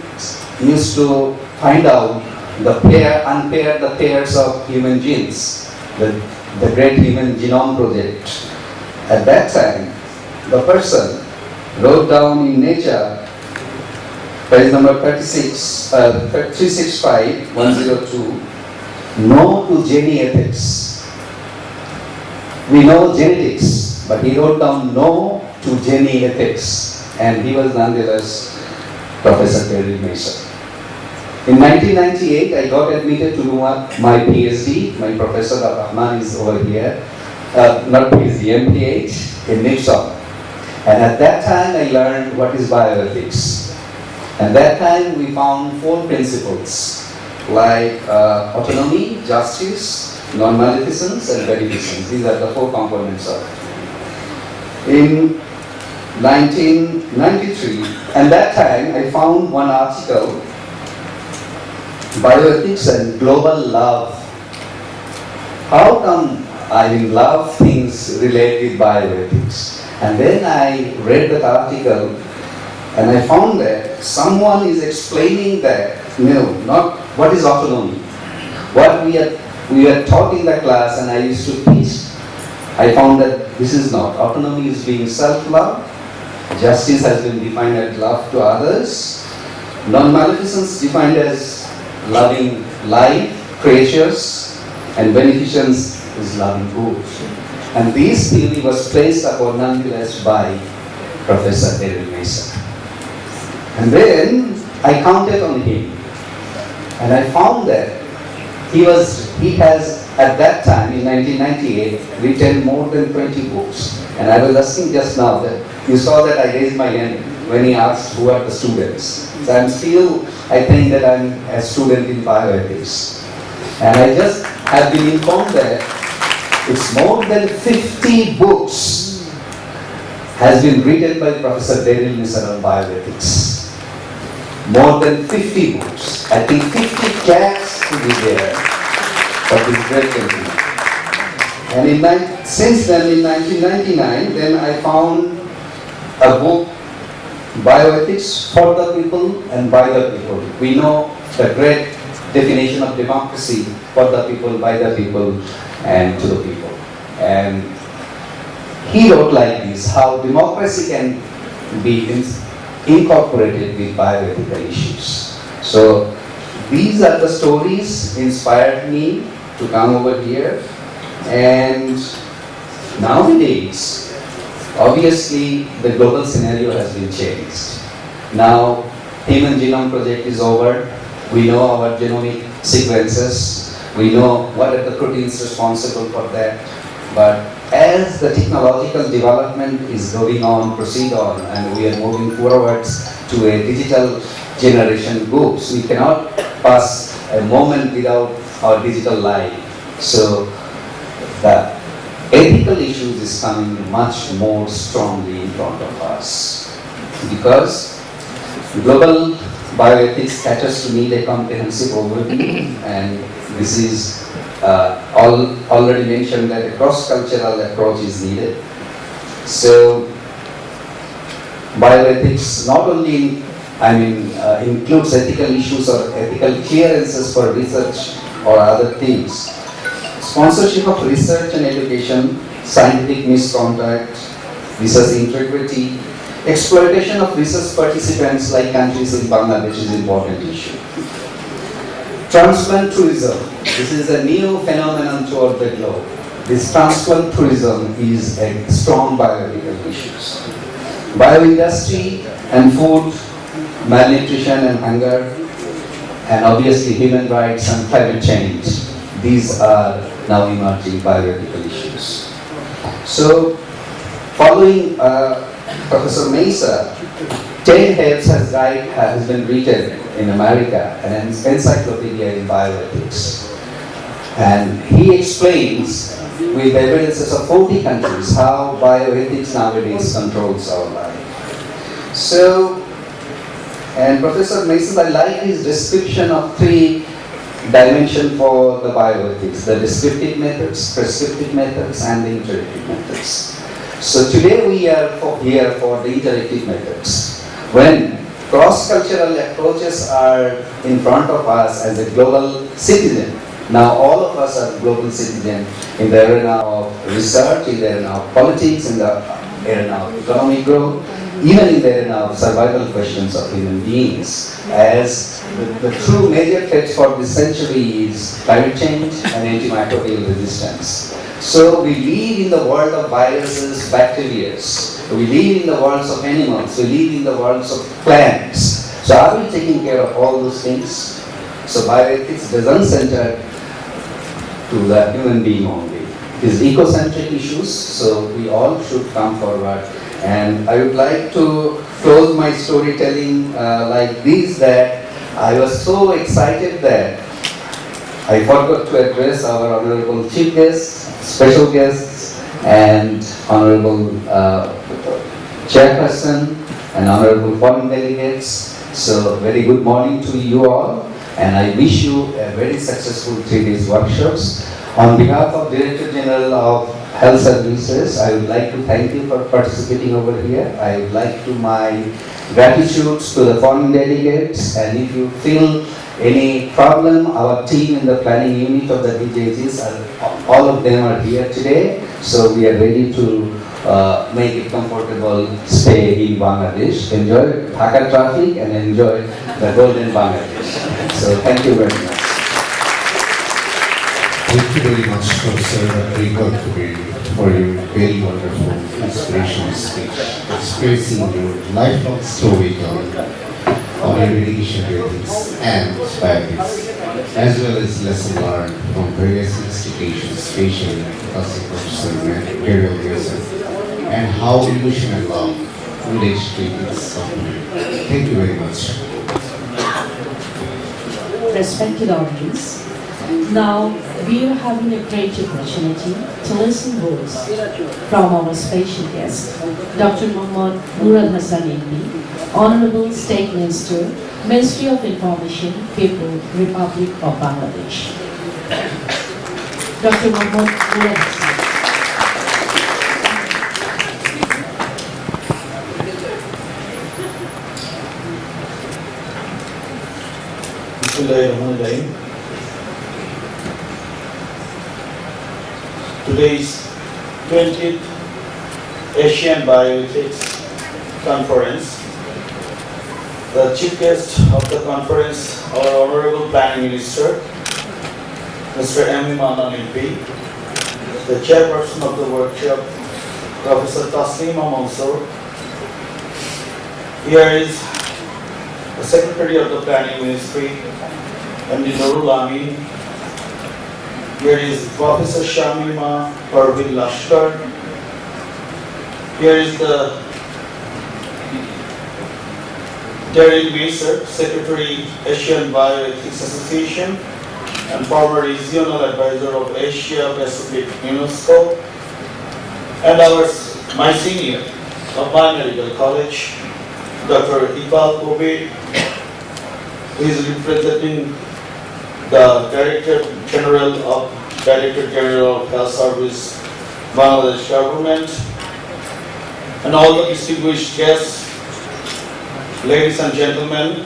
used to find out unpaired the pairs of human genes, the great human genome project. At that time, the person wrote down in Nature, page number 365-102, no to genetics. We know genetics, but he wrote down no to genetics, and he was nonetheless Professor Terry Mason. In 1998, I got admitted to do my PhD. My Professor Rahman is over here, not PhD, MPH in Nipson. And at that time, I learned what is bioethics. And that time, we found 4 principles like autonomy, justice, non-maleficence, and beneficence. These are the 4 components of it. In 1993, and that time, I found one article, Bioethics and Global Love. How come love things relate with bioethics? And then I read that article and I found that someone is explaining that, not what is autonomy. What we are taught in the class and I used to teach, I found that this is not. Autonomy is being self-love. Justice has been defined as love to others. Non-maleficence defined as loving life, creatures, and beneficence is loving good. And this theory was placed upon nonetheless by Professor Terry Mason. And then I counted on him, and I found that he has at that time in 1998 written more than 20 books. And I was asking just now that you saw that I raised my hand when he asked who are the students. So I think that I'm a student in bioethics. And I just have been informed that it's more than 50 books has been written by Professor Daryl Nisar on bioethics. More than 50 books. I think 50 cats to be there for this great country. And since then, in 1999, then I found a book, Bioethics for the People and by the People. We know the great definition of democracy: for the people, by the people, and to the people. And he wrote like this, how democracy can be incorporated with bioethical issues. So these are the stories inspired me to come over here. And nowadays, obviously the global scenario has been changed. Now, Human Genome Project is over. We know our genomic sequences. We know what are the proteins responsible for that. But as the technological development is going on, proceed on, and we are moving forwards to a digital generation groups, we cannot pass a moment without our digital life. So the ethical issues is coming much more strongly in front of us, because global bioethics caters to need a comprehensive overview, and this is already mentioned that a cross-cultural approach is needed. So bioethics not only includes ethical issues or ethical clearances for research or other things. Sponsorship of research and education, scientific misconduct, research integrity, exploitation of research participants like countries in Bangladesh is an important issue. Transplant tourism, this is a new phenomenon throughout the globe. This transplant tourism is a strong bioethical issue. Bioindustry and food, malnutrition and hunger, and obviously human rights and climate change. These are now emerging bioethical issues. So, following Professor Mesa, 10 Heads has been written in America, an encyclopedia in bioethics. And he explains with evidences of 40 countries how bioethics nowadays controls our life. So, and Professor Mason, I like his description of 3 dimensions for the bioethics: the descriptive methods, prescriptive methods, and the interactive methods. So today we are here for the interactive methods. When cross-cultural approaches are in front of us as a global citizen. Now all of us are global citizens in the arena of research, in the arena of politics, in the arena of economic growth, even in the arena of survival questions of human beings. As the true major threats for this century is climate change and antimicrobial resistance. So we live in the world of viruses, bacteria. We live in the worlds of animals. We live in the worlds of plants. So are we taking care of all those things? So bioethics doesn't center to the human being only. It is ecocentric issues, so we all should come forward. And I would like to close my storytelling like this, that I was so excited that I forgot to address our honorable chief guests, special guests, and honorable chairperson and honorable foreign delegates. So very good morning to you all, and I wish you a very successful 3 days workshops. On behalf of Director General of Health Services, I would like to thank you for participating over here. I would like to my gratitude to the foreign delegates, and if you feel any problem, our team in the planning unit of the DJGs, all of them are here today, so we are ready to make it comfortable stay in Bangladesh, enjoy Dhaka traffic and enjoy the golden Bangladesh. So thank you very much. Thank you very much, Professor Rikal Kabir, for your very wonderful, inspirational speech, expressing your lifelong storytelling on your education ethics and bioethics, as well as lessons learned from various institutions, especially Professor Gabriel Wilson, and how emotion and love would educate this company. Thank you very much. Respected audience, now we are having a great opportunity to listen words from our special guest, Dr. Muhammad Murad Hassan MP, Honorable State Minister, Ministry of Information, People, Republic of Bangladesh. Dr. Muhammad Murad Hassan. Bismillahirrahmanirrahim. Today's 20th Asian Bioethics Conference. The chief guest of the conference, our Honorable Planning Minister, Mr. M. Manan MP, the chairperson of the workshop, Professor Taslima Mansour. Here is the Secretary of the Planning Ministry, MD Nurul Amin. Here is Professor Shamima Parveen Lashkar. Here is the Daryl Maser, Secretary, Asian Bioethics Association, and former regional advisor of Asia Pacific UNESCO, and my senior of my medical college, Dr. Ipal Kobe, who is representing the Director General of Health Service, Bangladesh government, and all the distinguished guests, ladies and gentlemen,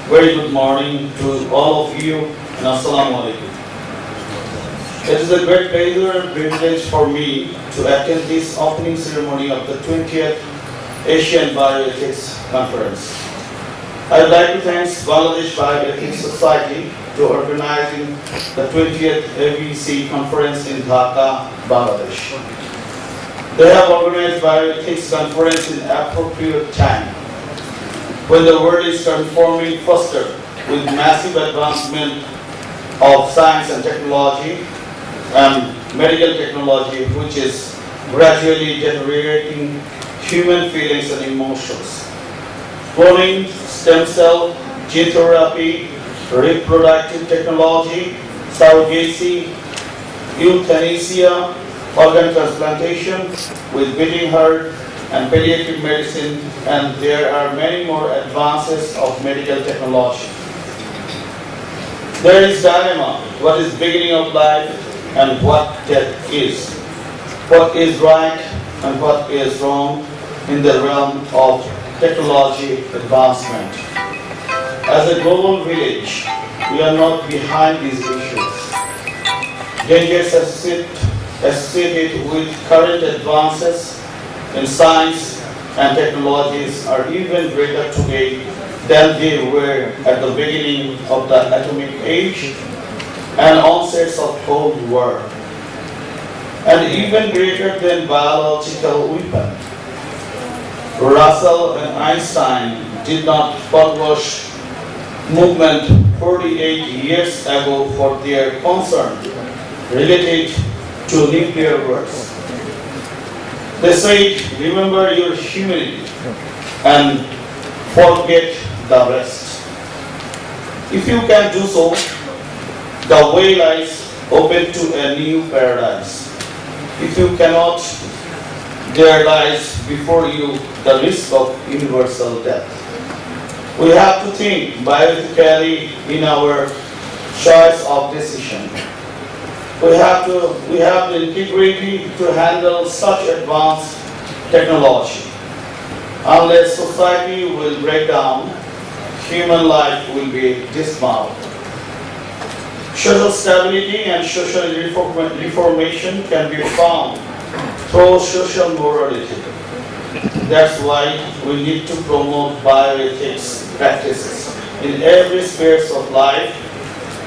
very good morning to all of you, and Assalamu alaikum. It is a great pleasure and privilege for me to attend this opening ceremony of the 20th Asian Bioethics Conference. I would like to thank Bangladesh Bioethics Society to organizing the 20th ABC conference in Dhaka, Bangladesh. They have organized Bioethics conference in appropriate time, when the world is transforming faster with massive advancement of science and technology and medical technology, which is gradually deteriorating human feelings and emotions. Cloning, stem cell, gene therapy, reproductive technology, surrogacy, euthanasia, organ transplantation with beating heart, and pediatric medicine, and there are many more advances of medical technology. There is dilemma, what is beginning of life and what death is. What is right and what is wrong in the realm of technology advancement. As a global village, we are not behind these issues. Dangers associated with current advances in science and technologies are even greater today than they were at the beginning of the atomic age and onsets of Cold War, and even greater than biological weapon. Russell and Einstein did not publish movement 48 years ago for their concern related to nuclear works. They said, remember your humanity and forget the rest. If you can do so, the way lies open to a new paradise. If you cannot, there lies before you the risk of universal death. We have to think bioethically in our choice of decision. We have the integrity to handle such advanced technology. Unless society will break down, human life will be dismal. Social stability and social reformation can be found through social morality. That's why we need to promote bioethics practices in every sphere of life,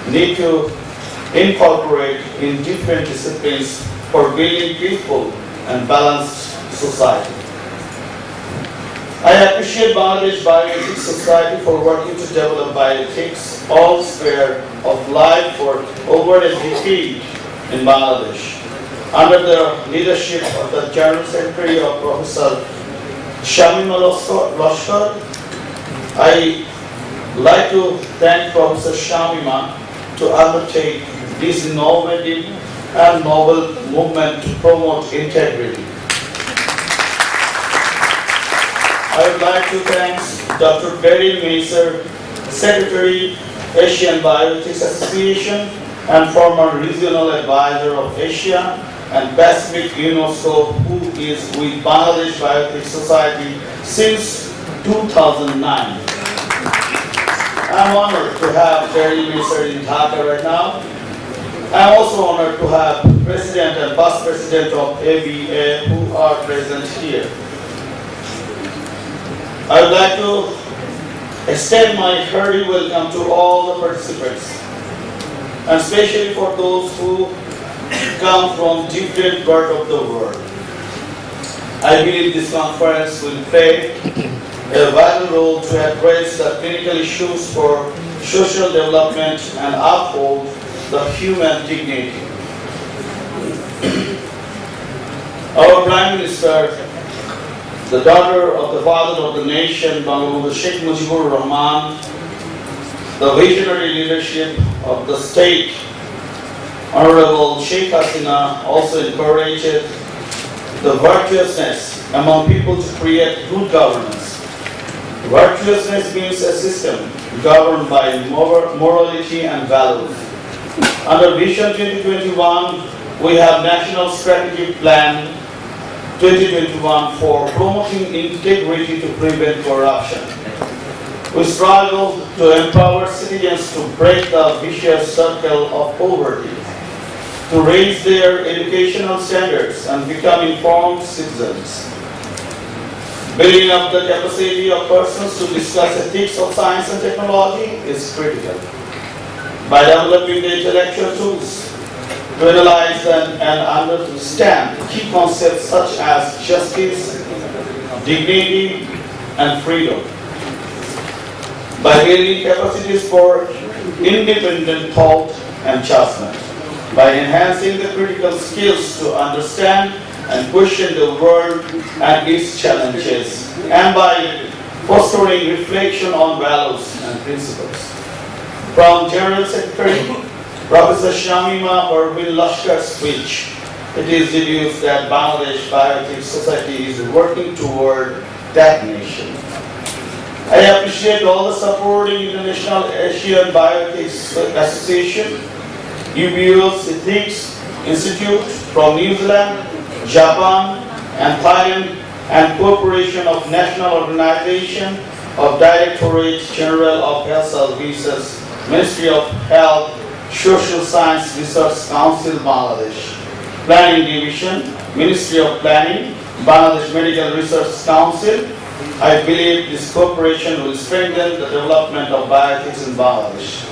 need to incorporate in different disciplines for building peaceful and balanced society. I appreciate Bangladesh Bioethics Society for working to develop bioethics all sphere of life for over a decade in Bangladesh. Under the leadership of the General Secretary of Professor Shamima Lashkar, I like to thank Professor Shamima to undertake this innovative and novel movement to promote integrity. I would like to thank Dr. Beryl Maser, Secretary, Asian Bioethics Association, and former Regional Advisor of Asia and Pacific UNESCO, who is with Bangladesh Bioethics Society since 2009. I'm honored to have Beryl Maser in Dhaka right now. I'm also honored to have President and Past President of ABA who are present here. I would like to extend my hearty welcome to all the participants, and especially for those who come from different parts of the world. I believe this conference will play a vital role to address the critical issues for social development and uphold the human dignity. Our Prime Minister, the daughter of the father of the nation, Bangabandhu Sheikh Mujibur Rahman, the visionary leadership of the state, Honorable Sheikh Hasina, also encouraged the virtuousness among people to create good governance. Virtuousness means a system governed by morality and values. Under Vision 2021, we have National Strategic Plan 2021 for promoting integrity to prevent corruption. We struggle to empower citizens to break the vicious circle of poverty, to raise their educational standards and become informed citizens. Building up the capacity of persons to discuss ethics of science and technology is critical. By developing the intellectual tools to analyze and understand key concepts such as justice, dignity, and freedom. By building capacities for independent thought and judgment. By enhancing the critical skills to understand and question the world and its challenges. And by fostering reflection on values and principles. From General Secretary Professor Shamima Lashkar's speech, it is deduced that Bangladesh Bioethics Society is working toward that nation. I appreciate all the supporting International Asian Bioethics Association, UBO's Ethics Institute from New Zealand, Japan, and Thailand, and cooperation of National Organization of Directorate General of Health Services, Ministry of Health, Social Science Research Council, Bangladesh, Planning Division, Ministry of Planning, Bangladesh Medical Research Council. I believe this cooperation will strengthen the development of bioethics in Bangladesh.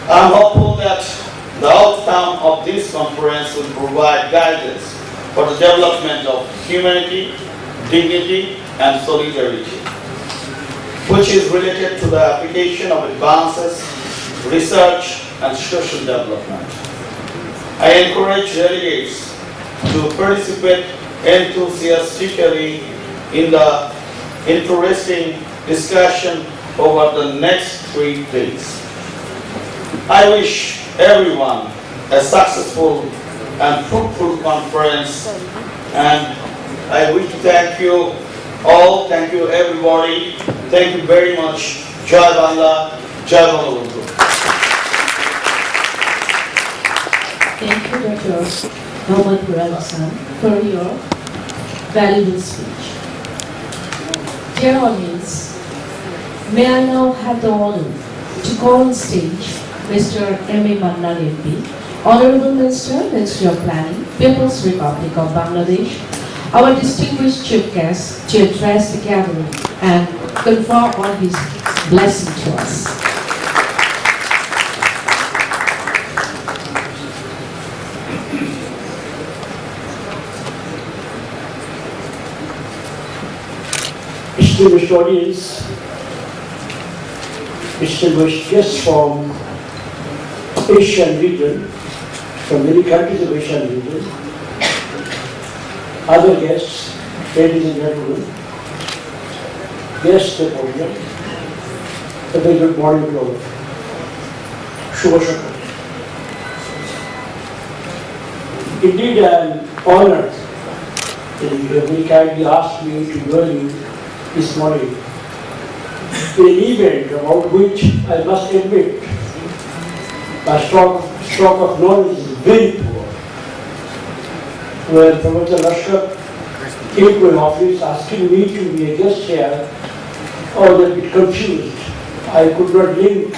I am hopeful that the outcome of this conference will provide guidance for the development of humanity, dignity, and solidarity, which is related to the application of advances, research, and social development. I encourage delegates to participate enthusiastically in the interesting discussion over the next 3 days. I wish everyone a successful and fruitful conference, and I wish to thank you all, thank you everybody, thank you very much. Jai Bangla, Jai Bangla. Thank you, Dr. Mohammad Burhan for your valuable speech. Dear audience, may I now have the honor to call on stage Mr. M.A. Mannan MP, Honorable Minister, Ministry of Planning, People's Republic of Bangladesh, our distinguished chief guest, to address the gathering and confer on his blessing to us. Distinguished audience, distinguished guests from Asian region, from many countries of Asian region, other guests, ladies and gentlemen, guests at the podium, a very good morning to all of you. Shubha Shakti. Indeed, I am honored that you have very kindly asked me to join you this morning in an event about which I must admit my stock of knowledge is very poor. When Professor Lashkar came to my office asking me to be a guest here, I was a bit confused. I could not link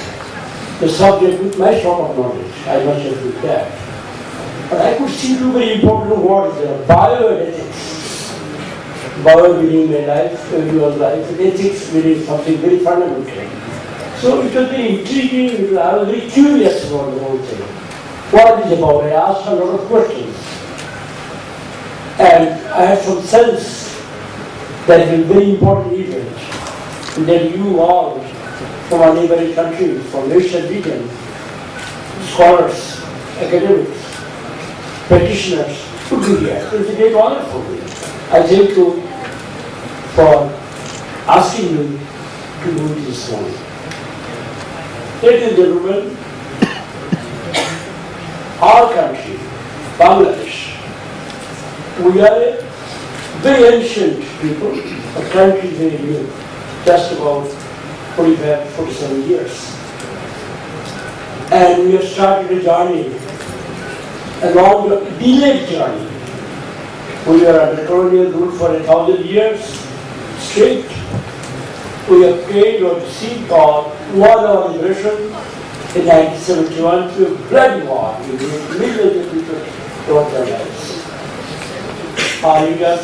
the subject with my stock of knowledge. I must admit that. But I could see two very important words there: bioethics. Bio meaning my life, everyone's life, and ethics meaning something very fundamental. So it was very intriguing, I was very curious about the whole thing. What it is about? I asked a lot of questions. And I had some sense that it is a very important event, and that you all from our neighboring countries, from Asian region, scholars, academics, practitioners, would be here. So it's a great honor for me. I thank you for asking me to do it this morning. Ladies and gentlemen, our country, Bangladesh, we are a very ancient people, a country very new, just about 45, 47 years. And we have started a journey, a long, delayed journey. We were under colonial rule for 1,000 years straight. We have paid or received or won our liberation in 1971 through a bloody war. We made millions of people lost their lives. Our leader,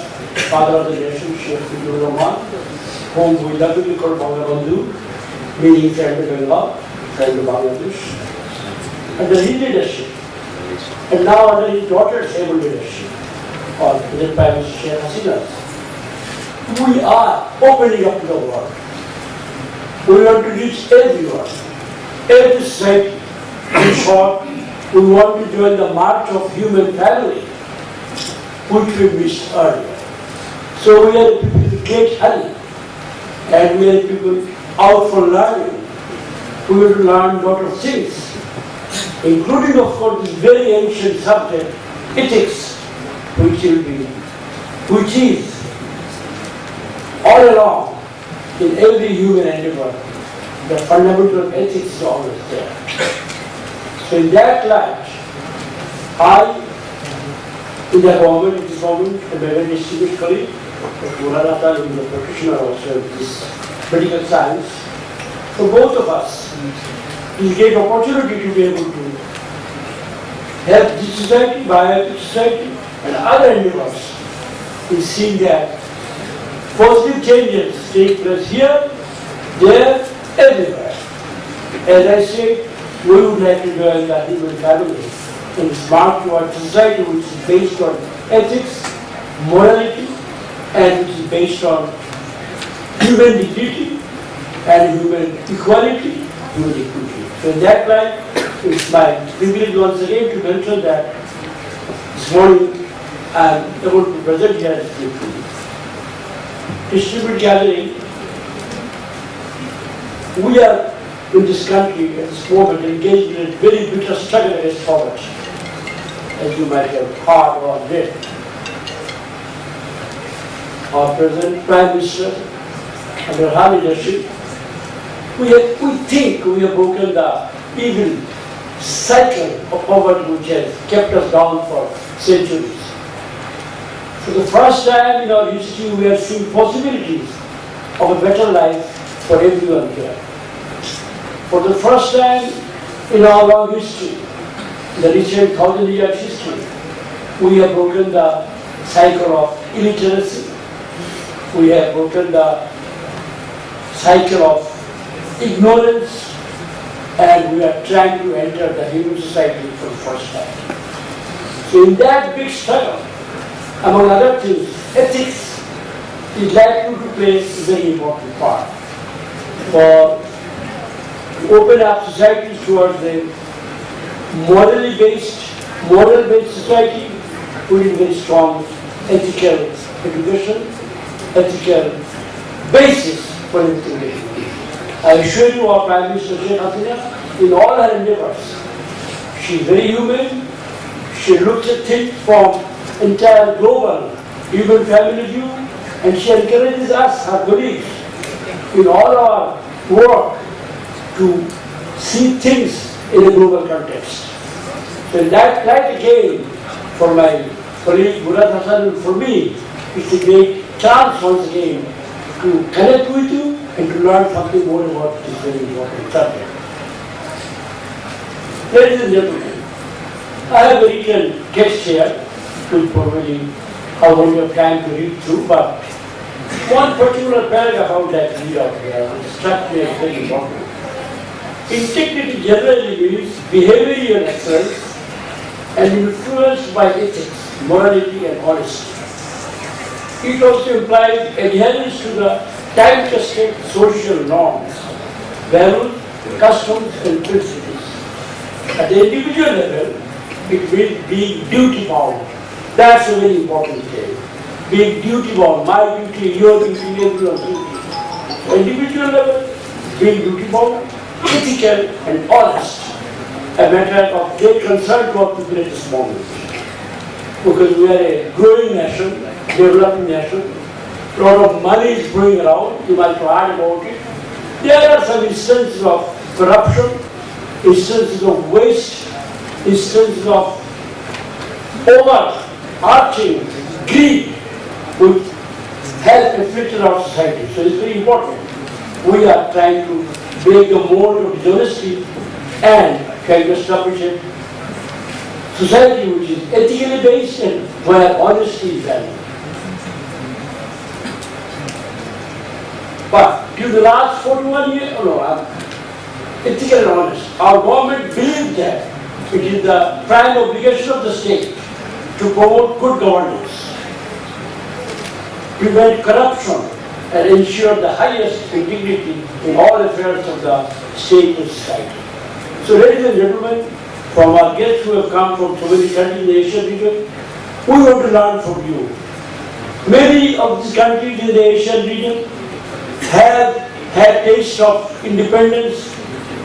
father of the nation, Sheikh Mujibur Rahman, whom we lovingly call Bangabandhu, meaning friend of Allah, friend of Bangladesh, under his leadership, and now under his daughter's able leadership, or the Prime Minister Sheikh Hasina, we are opening up to the world. We want to reach everyone, every society. In short, we want to join the march of human family, which we missed earlier. So we are people with great hurry, and we are people out for learning. We will learn a lot of things, including, of course, this very ancient subject, ethics, which is all along in every human endeavor. The fundamental ethics is always there. So in that light, I, in that moment, in this moment, a very distinguished colleague, Muradata is a practitioner also of this medical science. For both of us, we get opportunity to be able to help this society, bioethics society, and other endeavors. We see that positive changes take place here, there, everywhere. As I said, we would like to join the human family and smart towards society which is based on ethics, morality, and which is based on human dignity and human equality, human equity. So in that light, it's my privilege once again to mention that this morning I am able to present here as a distributed gathering. We are in this country at this moment engaged in a very bitter struggle against poverty, as you might have heard or read. Our present Prime Minister, under her leadership, we think we have broken the evil cycle of poverty which has kept us down for centuries. For the first time in our history, we are seeing possibilities of a better life for everyone here. For the first time in our long history, the recent 1,000 years history, we have broken the cycle of illiteracy. We have broken the cycle of ignorance, and we are trying to enter the human society for the first time. So in that big struggle, among other things, ethics is likely to play a very important part for open up societies towards a moral-based society with a very strong ethical education, ethical basis for everything. I assure you, our Prime Minister Sheikh Hasina, in all her endeavors, she is very human. She looks at things from entire global human family view, and she encourages us, her colleagues, in all our work to see things in a global context. So in that light again, for my colleague Murad Hassan and for me, it's a great chance once again to connect with you and to learn something more about this very important subject. Ladies and gentlemen, I have a written text here, which probably I won't have time to read through, but one particular paragraph I would like to read out here, which struck me as very important. Integrity generally means behavioral excellence and influenced by ethics, morality, and honesty. It also implies adherence to the time-tested social norms, values, customs, and principles. At the individual level, it means being duty-bound. That's a very important thing. Being duty-bound, my duty, your duty, everyone's duty. At the individual level, being duty-bound, ethical and honest, a matter of great concern to our people at this moment. Because we are a growing nation, developing nation, a lot of money is flowing around, you might have heard about it. There are some instances of corruption, instances of waste, instances of overarching greed which has afflicted our society. So it's very important. We are trying to break the mold of dishonesty and trying to establish a society which is ethically based and where honesty is valued. But during the last 41 years, ethical and honest, our government believes that it is the prime obligation of the state to promote good governance, prevent corruption, and ensure the highest integrity in all affairs of the state and society. So ladies and gentlemen, from our guests who have come from so many countries in the Asian region, we want to learn from you. Many of these countries in the Asian region have had taste of independence,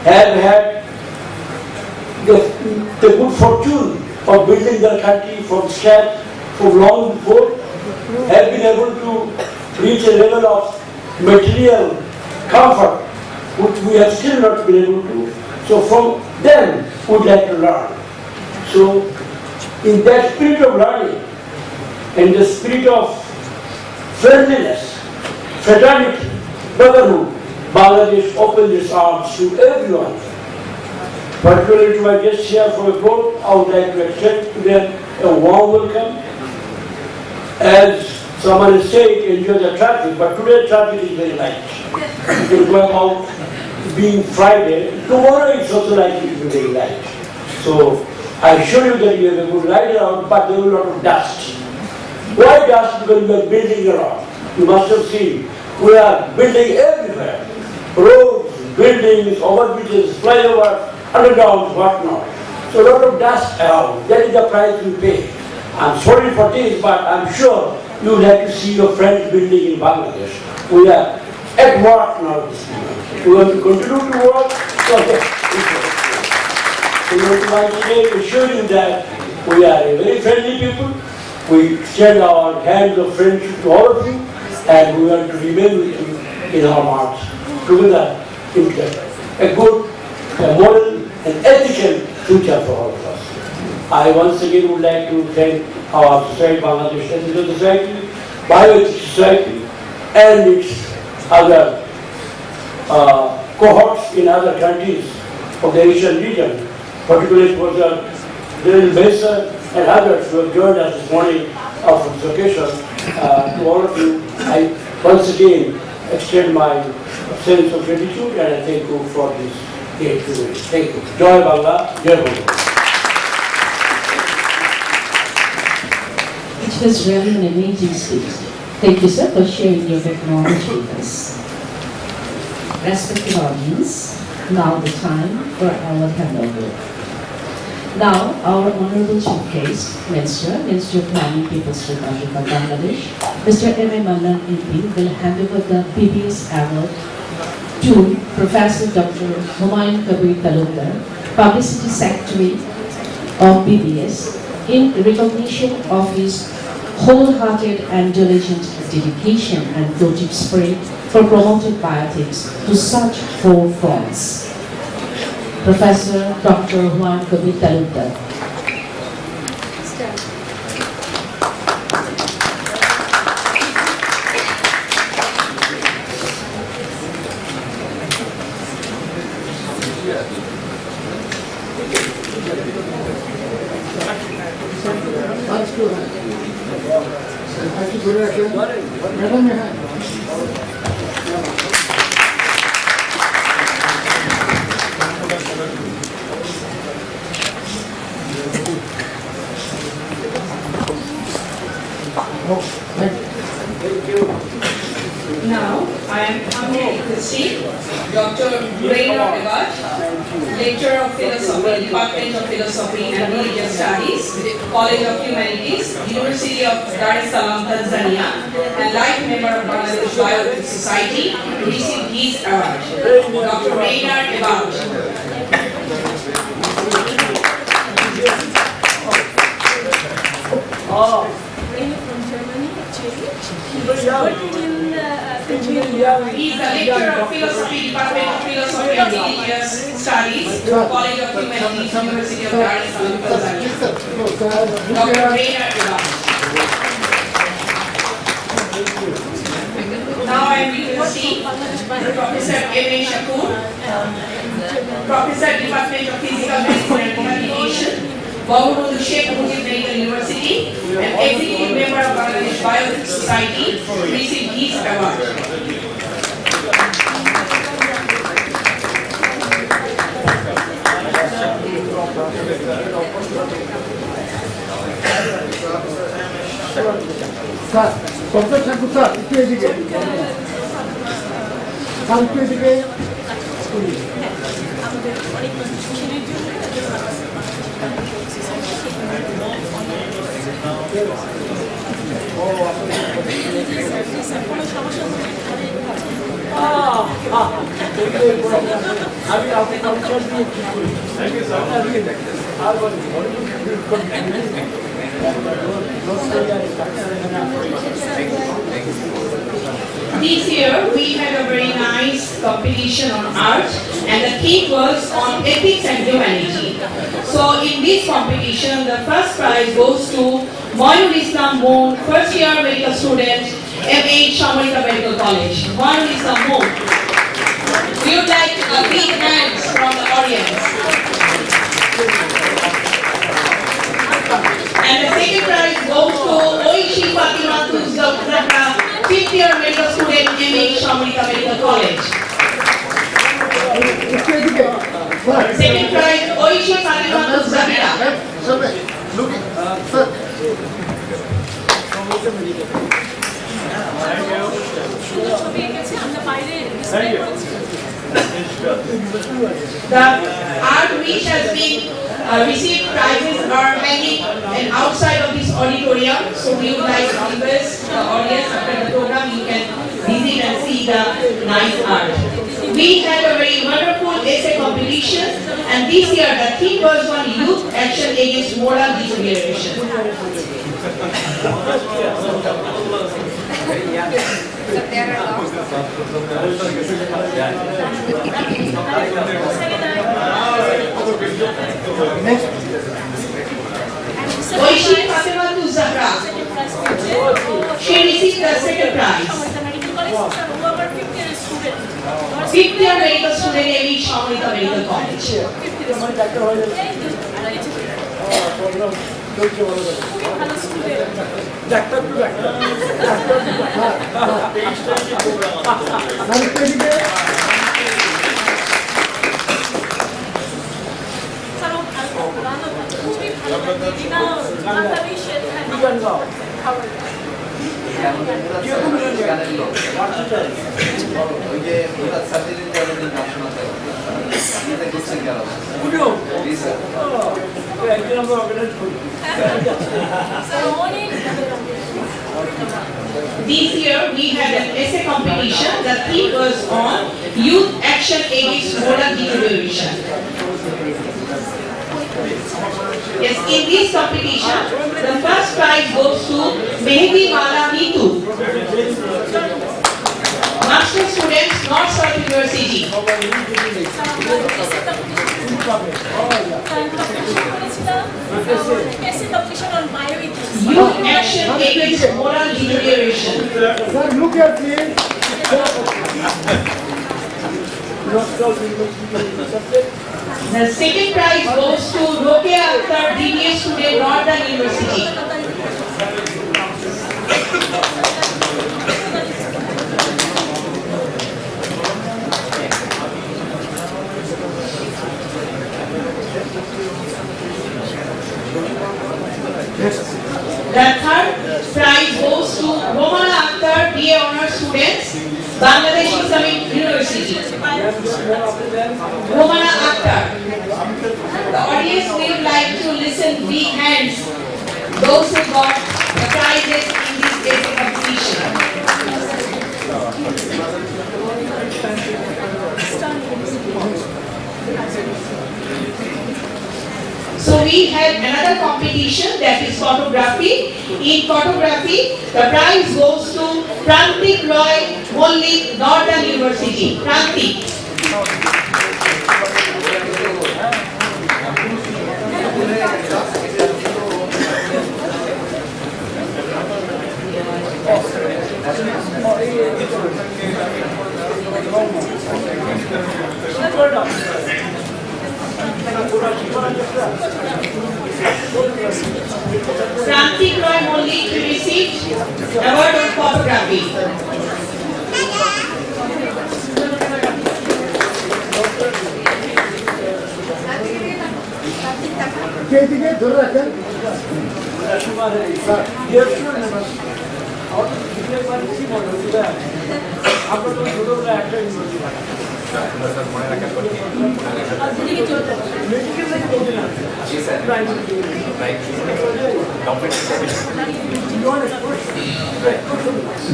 have had the good fortune of building their country from scratch, from long before, have been able to reach a level of material comfort which we have still not been able to. So from them we would like to learn. So in that spirit of learning and the spirit of friendliness, fraternity, brotherhood, Bangladesh opened its arms to everyone. Particularly to my guests here from abroad, I would like to extend to them a warm welcome. As someone is saying, enjoy the traffic, but today traffic is very light. You can go about being Friday, tomorrow it's also likely to be very light. So I assure you that you have a good ride around, but there will be a lot of dust. Why dust? Because we are building around. You must have seen, we are building everywhere. Roads, buildings, overbridges, flyovers, underground, whatnot. So a lot of dust around. That is the price we pay. I'm sorry for this, but I'm sure you will have to see your friends building in Bangladesh. We are at work now this moment. We want to continue to work. So we want to once again assure you that we are a very friendly people. We extend our hands of friendship to all of you, and we want to remain with you in our march together in a good, a moral, and ethical future for all of us. I once again would like to thank our society, Bangladesh Ethical Society, Bioethics Society, and its other cohorts in other countries of the Asian region, particularly Professor Dylan Besa and others who have joined us this morning on this occasion. To all of you, I once again extend my sense of gratitude and I thank you for this day today. Thank you. Joy Bangla, Jai Bangla. It was really an amazing speech. Thank you, sir, for sharing your knowledge with us. Respected audience, now the time for our handover. Now, our Honorable Chief Guest, Minister of Planning, People's Republic of Bangladesh, Mr. M.A. Mallan MP, will hand over the BBS Award to Professor Dr. Humayun Kabir Talukdar, Publicity Secretary of BBS, in recognition of his wholehearted and diligent dedication and project spirit for promoting bioethics to such four fronts. Professor Dr. Humayun Kabir Talukdar. Now, I am humbly requesting Dr. Rainer Ebert, Lecturer of Philosophy, Department of Philosophy and Religious Studies, College of Humanities, University of Dar es Salaam, Tanzania, and life member of Bangladesh Bioethics Society, to receive his award. Dr. Rainer Ebert. He is a lecturer of philosophy, Department of Philosophy and Religious Studies, College of Humanities, University of Dar es Salaam, Tanzania. Dr. Rainer Ebert. Now I am requesting Professor M.A. Shakur, Professor, Department of Physical Medicine and Rehabilitation, Bangabandhu Sheikh Mujib Medical University, and Executive Member of Bangladesh Bioethics Society, received his award. Sir, Professor Shakur sir, একটু এদিকে। একটু এদিকে। আমি আপনার পরিচয় দিয়ে কি করি? This year we had a very nice competition on art and the theme was on ethics and humanity. So in this competition the first prize goes to Moinul Islam Moon, first year medical student MH Shamarika Medical College. One is the moon. We would like a big hands from the audience. And the second prize goes to Oishi Fatima Zahra, 5th year medical student, MH Shamarika Medical College. Second prize, Oishi Fatima Zahra. The art which has been received prizes are hanging and outside of this auditorium. So we would like to request the audience after the program you can visit and see the nice art. We had a very wonderful essay competition, and this year the theme was on youth action against moral deterioration. Oishi Fatima Zahra. She received the second prize. 5th year medical student, MH Shamarika Medical College. This year we had an essay competition. The theme was on youth action against moral deterioration. Yes, in this competition, the first prize goes to Mehdi Mala Nitu, master students, North South University. Youth action against moral deterioration. Sir, look at me. The second prize goes to Roke Akhtar, DBA student, Northern University. The third prize goes to Romana Akhtar, BA Honours students, Bangladesh Islamic University. Romana Akhtar. The audience would like to listen big hands. Those who got the prizes in this essay competition. So we had another competition, that is photography. In photography, the prize goes to Prantik Roy Mollik, Northern University. Prantik. Prantik Roy Mollik received award on photography.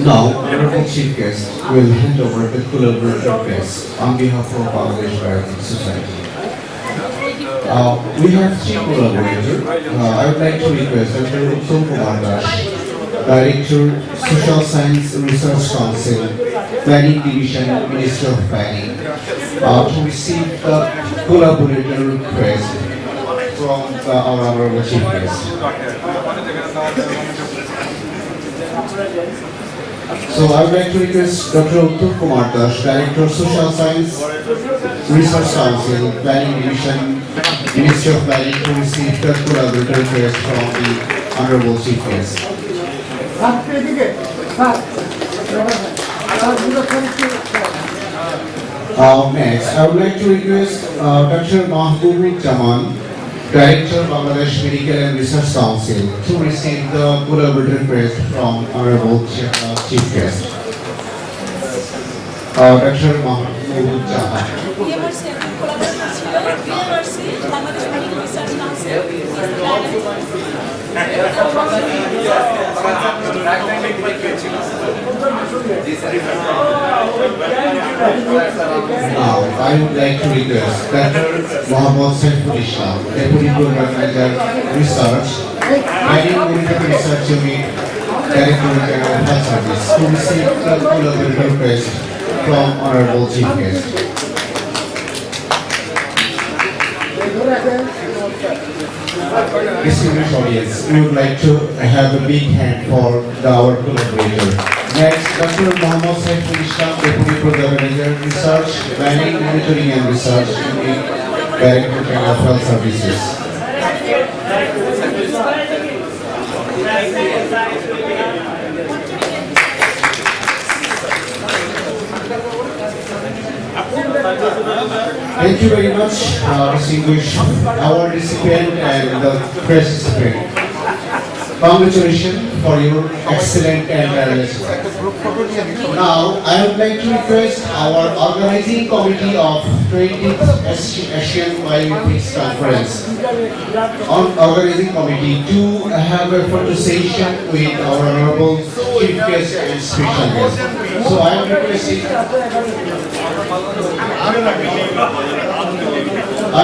Now, Honorable Chief Guest will hand over the collaborator crest on behalf of Bangladesh Bioethics Society. We have three collaborators. I would like to request Dr. Uttam Kumar Dash, Director, Social Science Research Council, Planning Division, Minister of Planning, to receive the collaborator crest from our Honorable Chief Guest. So I would like to request Dr. Uttam Kumar Das, Director of Social Science Research Council, Planning Division, Ministry of Planning, to receive the collaborator request from the Honorable Chief Guest. Next, I would like to request Dr. Mahbubur Jaman, Director of Bangladesh Medical and Research Council, to receive the collaborator request from Honorable Chief Guest. Dr. Mahbubur Jaman. Now, I would like to request Dr. Mohammad Saiful Islam, Deputy Program Manager, Research, Planning Monitoring Research Unit, Director General of Health Service, to receive the collaborator request from Honorable Chief Guest. Distinguished audience, we would like to have a big hand for our collaborator. Next, Dr. Mohammad Saiful Islam, Deputy Program Manager, Research, Planning, Monitoring and Research Unit, Director General of Health Services. Thank you very much, distinguished award recipient and the press recipient. Congratulations for your excellent and now, I would like to request our organizing committee of 20th Asian Bioethics Conference organizing committee to have a photo session with our honorable chief guest and special guest. So I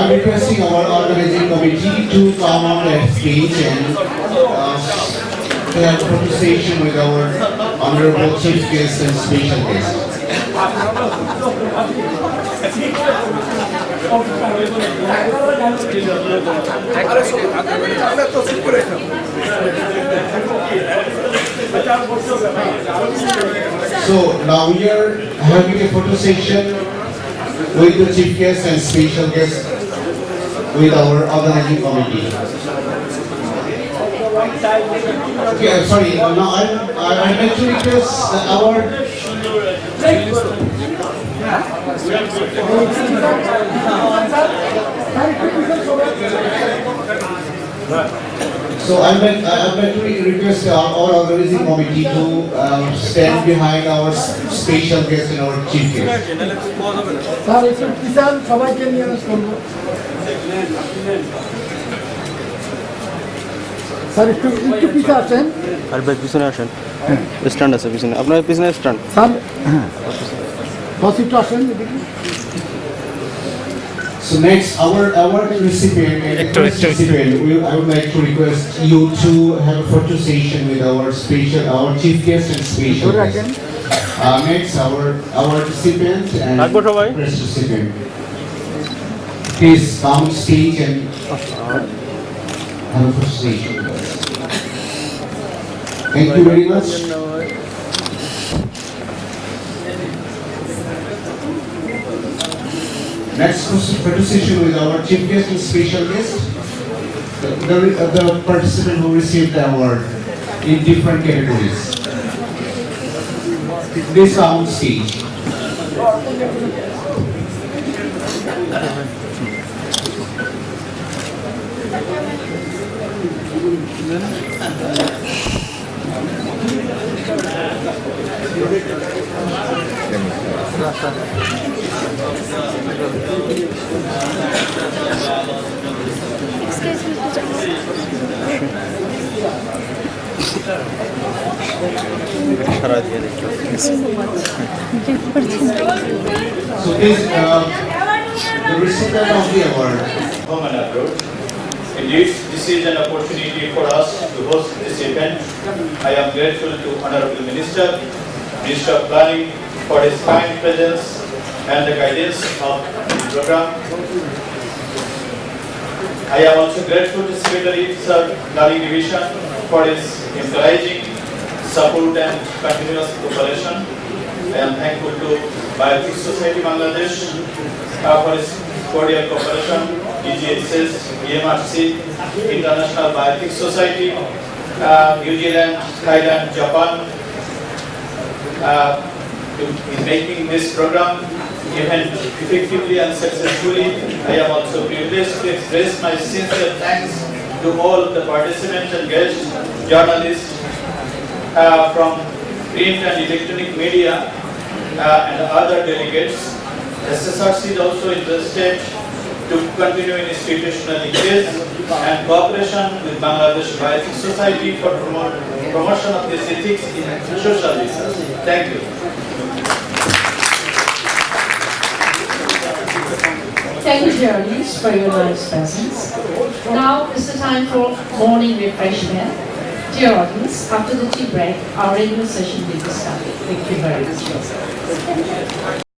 am requesting our organizing committee to come on that stage and to have a conversation with our honorable chief guest and special guest. So now we are having a photo session with the chief guest and special guest with our organizing committee. Okay, sorry. Now I'd like to request our. So I'd like to request our organizing committee to stand behind our special guest and our chief guest. Sir একটু পিছে আসেন আর ভাই পিছনে আসেন stand আছে পিছনে আপনার পিছনে স্ট্যান্ড স্যার বস একটু আসেন এদিকে So next, our recipient, I would like to request you to have a photo session with our chief guest and special guest. Next, our recipient and press recipient. Please come on stage and have a photo session with us. Thank you very much. Next photo session with our chief guest and special guest. The participant who received the award in different categories. They come on stage. So this the recipient of the award. Home and abroad. Indeed, this is an opportunity for us to host this event. I am grateful to Honorable Minister of Planning, for his kind presence and the guidance of the program. I am also grateful to Secretary Sir Planning Division for his encouraging support and continuous cooperation. I am thankful to Bioethics Society Bangladesh for its cordial cooperation, EGSS, EMRC, International Bioethics Society, New Zealand, Thailand, Japan, in making this program even effectively and successfully. I am also privileged to express my sincere thanks to all the participants and guests, journalists from print and electronic media and other delegates. SSRC is also interested to continue in institutional engagement and cooperation with Bangladesh Bioethics Society for promotion of this ethics in social research. Thank you. Thank you, journalists, for your nice presence. Now is the time for morning refreshment. Dear audience, after the tea break, our regular session will be started. Thank you very much.